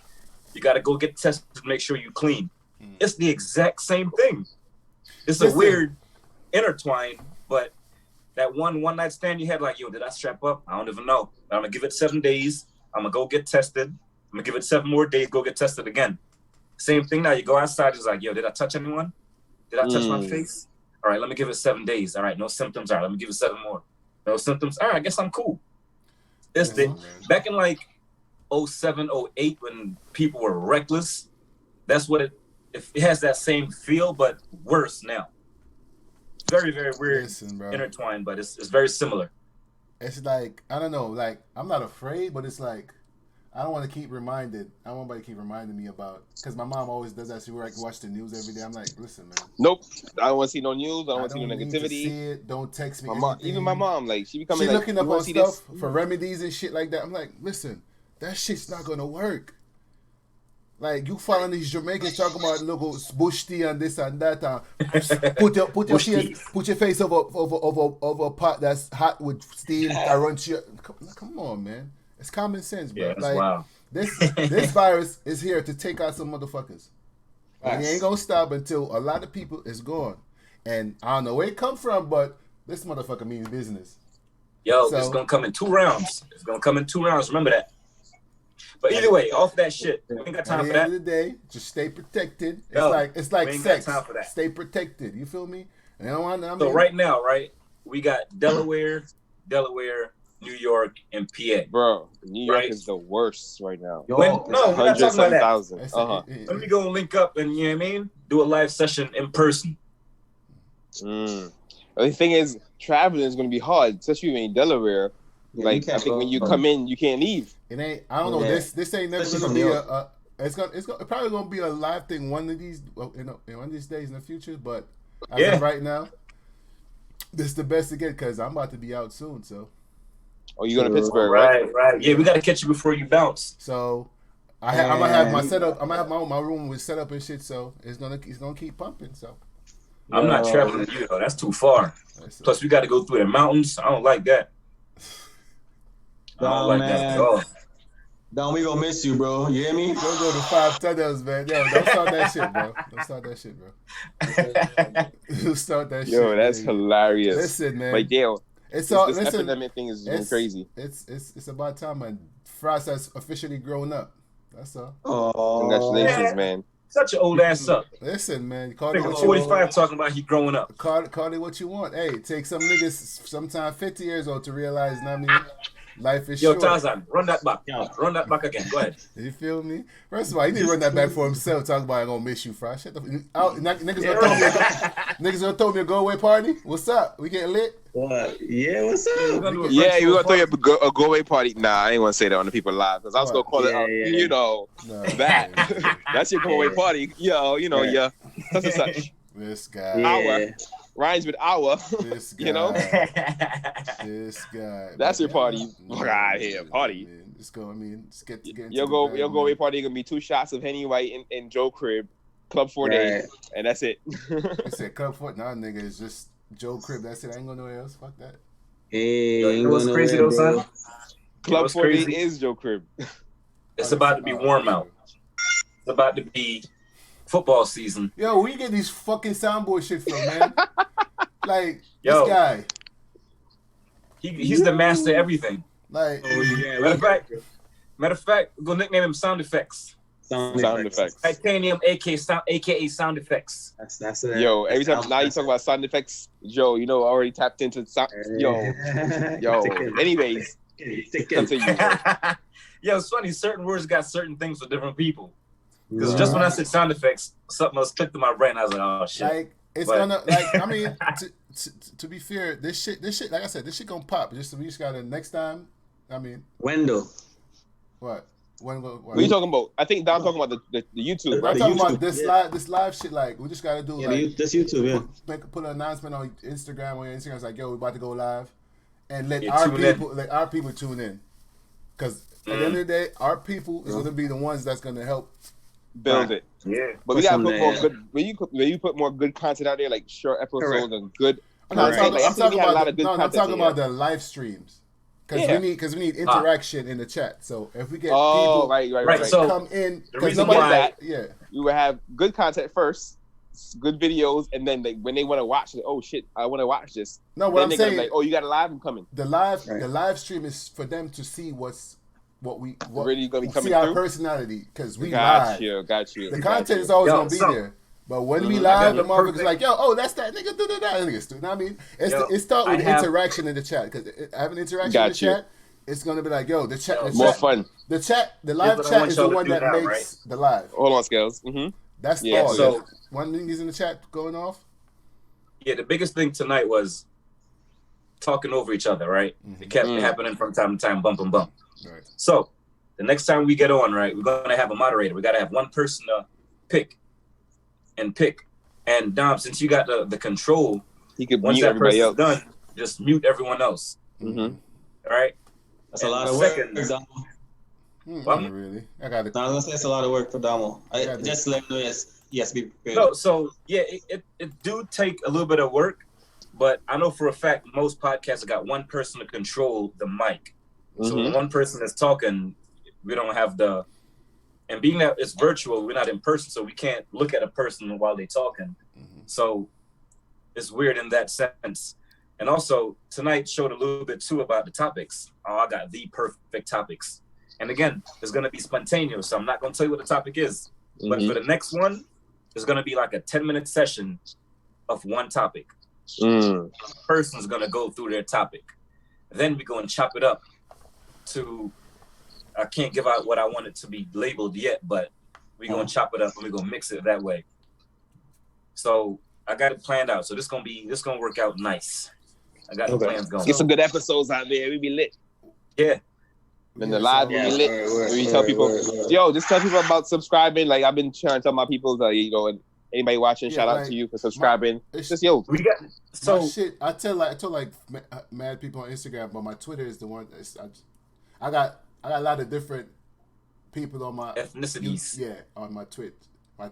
you gotta go get tested to make sure you clean. It's the exact same thing. It's a weird intertwine, but that one night stand you had, like, yo, did I strap up? I don't even know. But I'm gonna give it 7 days. I'm gonna go get tested. I'm gonna give it 7 more days, go get tested again. Same thing now. You go outside, it's like, yo, did I touch anyone? Did I touch my face? All right, let me give it 7 days. All right, no symptoms. All right, let me give it 7 more. No symptoms. All right, I guess I'm cool. Back in like 07, 08, when people were reckless, that's what it has that same feel, but worse now. Very, very weird, intertwined, but it's very similar. It's like, I don't know, like, I'm not afraid, but it's like, I don't want to keep reminded. I don't want anybody to keep reminding me about, because my mom always does that. She watch the news every day. I'm like, listen, man. Nope. I don't want to see no news. I don't want to see no negativity. To see it. Don't text me. Even my mom, like, she becoming like, looking up on stuff for remedies and shit like that. I'm like, listen, that shit's not going to work. Like, you following these Jamaicans talking about local bush tea and this and that. Put your face over a pot that's hot with steam. Come on, man. It's common sense, bro. Yeah, that's wild. This virus is here to take out some motherfuckers. And it ain't gonna stop until a lot of people is gone. And I don't know where it come from, but this motherfucker means business. Yo, it's gonna come in 2 rounds. It's gonna come in 2 rounds. Remember that. But either way, off that shit. We ain't got time for that. At the end of the day, just stay protected. It's like sex. Stay protected. You feel me? So right now, right, we got Delaware, New York, and PA. Bro, New York is the worst right now. We're not talking about that. Let me go and link up and, you know what I mean, do a live session in person. The thing is, traveling is going to be hard, especially in Delaware. Yeah, like, I think when you come in, you can't leave. It ain't. I don't know. This ain't never going to be It's probably going to be a live thing one of these days in the future. But as of right now, this is the best to get because I'm about to be out soon. So. Oh, you going to Pittsburgh, right? Yeah, we got to catch you before you bounce. So, I'm gonna have my setup. I'm gonna have my room with setup and shit. So it's gonna keep pumping. So. I'm not traveling with you though. That's too far. Plus, we got to go through the mountains. I don't like that. I don't like that at all. Don, we gonna miss you, bro. You hear me? Don't go to 5 tunnels, man. Yo, don't start that shit, bro. Don't start that shit, bro. Yo, that's hilarious. Listen, man. Like, Dale. This epidemic thing is crazy. It's about time, man. Frost has officially grown up. That's all. Oh, congratulations, man. Such an old ass up. Listen, man. Call it 45 talking about he growing up. Call it what you want. Hey, it takes some niggas sometime 50 years old to realize, you know what I mean? Life is short. Yo, Tarzan, run that back. Run that back again. Go ahead. You feel me? First of all, he need to run that back for himself. Talk about I'm gonna miss you, Frost. Shut the niggas gonna throw me a go away party. What's up? We getting lit? What? Yeah, what's up? Yeah, you gonna throw you a go away party? Nah, I ain't wanna say that on the people live because I was gonna call it out. You know that. That's your go away party. Yo, you know, such and such. This guy. rhymes with hour. This guy, You know, this guy. that's your party. Fuck out of here, party. Man. Let's go. I mean, let's get into Your go away party gonna be 2 shots of Henny White in Joe crib, Club 48, and that's it. I said Club 48. Nah, nigga, it's just Joe crib. That's it. I ain't going nowhere else. Fuck that. Hey, Yo, you know what's crazy though, son? Club 48 is Joe crib. It's about to be warm out. It's about to be football season. Yo, where you get these fucking soundboard shit from, man? Like, Yo. this guy. He's the master of everything. Like, Matter of fact, we're gonna nickname him Sound Effects. Sound effects. Titanium, aka Sound Effects. That's it. Yo, every time now you talk about sound effects, Joe, you know, already tapped into sound. Yo. Anyways, continue. Yo, it's funny. Certain words got certain things for different people. Because just when I said sound effects, something else clicked in my brain. I was like, oh shit. Like, it's gonna, like, I mean, to be fair, this shit, like I said, this shit gonna pop. We just gotta next time. I mean, Window. what? What are you talking about? I think Dom's talking about the YouTube, right? I'm talking about this live shit. Like, we just gotta do like this YouTube, yeah. put an announcement on Instagram. Where Instagram's like, yo, we about to go live, and let our people tune in. Because at the end of the day, our people is gonna be the ones that's gonna help build it. Yeah, but we gotta put more good. When you put more good content out there, like short episodes and good. I'm talking about the live streams. Because we need interaction in the chat. So if we get people right. So come in, the reason why we would have good content first, good videos, and then when they want to watch it, oh shit, I want to watch this. No, what I'm saying, like, oh, you got a live, I'm coming. The live stream is for them to see what really gonna be coming see our through? Personality, because we got live. You. The content is always gonna be there. But when we live, the motherfuckers like, yo, that's that nigga, that nigga stupid. I mean, it starts with interaction in the chat, because having interaction in the chat, it's gonna be like, yo, the chat, more fun. The live chat is the one that makes the live. Hold on, Skelz. Mm-hmm. That's all. So one thing is in the chat going off. Yeah, the biggest thing tonight was talking over each other, right? Mm-hmm. It kept happening from time to time, bump and bump. Right. So the next time we get on, right, we're gonna have a moderator. We gotta have one person to pick. And Dom, since you got the control, he could once mute that everybody else. Done, just mute everyone else. Mm-hmm. All right. That's a lot of work. Not really. I got it. No, I was gonna say it's a lot of work for Damo. Just let him know yes, be prepared. No, so yeah, it do take a little bit of work, but I know for a fact most podcasts have got one person to control the mic. So when one person is talking, we don't have and being that it's virtual, we're not in person, so we can't look at a person while they're talking. Mm-hmm. So it's weird in that sense. And also, tonight showed a little bit, too, about the topics. Oh, I got the perfect topics. And again, it's going to be spontaneous, so I'm not going to tell you what the topic is. Mm-hmm. But for the next one, it's going to be like a 10-minute session of one topic. The person's going to go through their topic. Then we're going to chop it up to, I can't give out what I want it to be labeled yet, but we're going to chop it up and we're going to mix it that way. So I got it planned out. So this going to work out nice. I got the plans going. Get some good episodes out there. We be lit. Yeah. And the live will be lit. We tell people, just tell people about subscribing. Like I've been trying to tell my people, and anybody watching, shout out to you for subscribing. We got shit. I tell mad people on Instagram, but my Twitter is the one. I got a lot of different people on my ethnicities. On my Twitch. My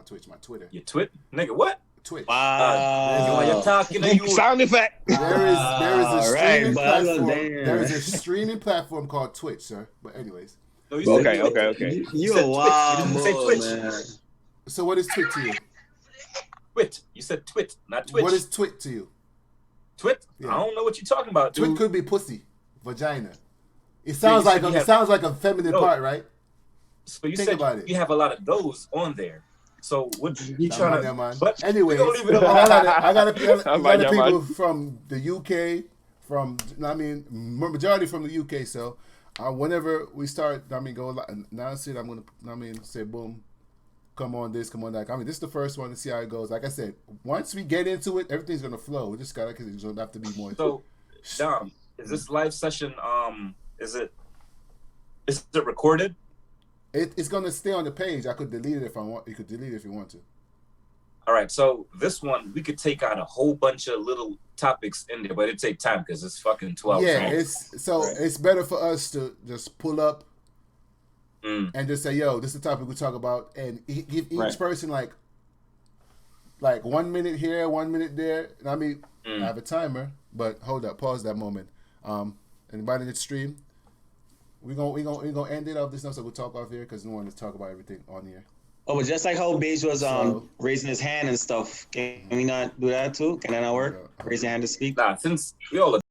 Twitter. Your Twitch, nigga, what? Twitch. Wow. You're talking to you. Sound effect. There is a streaming platform. There is a streaming platform called Twitch, sir. But anyways. No, okay. You a wild Twitch. Man. So what is Twit to you? Twit. You said Twit, not Twitch. What is Twit to you? Twit? Yeah. I don't know what you're talking about, dude. Twit could be pussy, vagina. It sounds like a feminine part, right? So you said you have a lot of those on there. So what you trying to? But anyway, I got people from the UK, majority from the UK. So whenever we start, go now. See, I'm gonna, say boom, come on this, come on that. This is the first one to see how it goes. Like I said, once we get into it, everything's gonna flow. We just gotta, because it's gonna have to be more. So, Dom, is this live session? Is it recorded? It's gonna stay on the page. I could delete it if I want. You could delete it if you want to. All right, so this one we could take on a whole bunch of little topics in there, but it take time because it's fucking 12 Yeah, songs. it's better for us to just pull up and just say, "Yo, this is the topic we talk about," and give each person like 1 minute here, 1 minute there. And I mean, I have a timer, but hold up, pause that moment. Anybody that stream, we gonna end it off this now, so we'll talk off here because we want to talk about everything on here. Oh, but just like how Beige was raising his hand and stuff, can we not do that too? Can that not work? Raise your hand to speak? Nah, since we all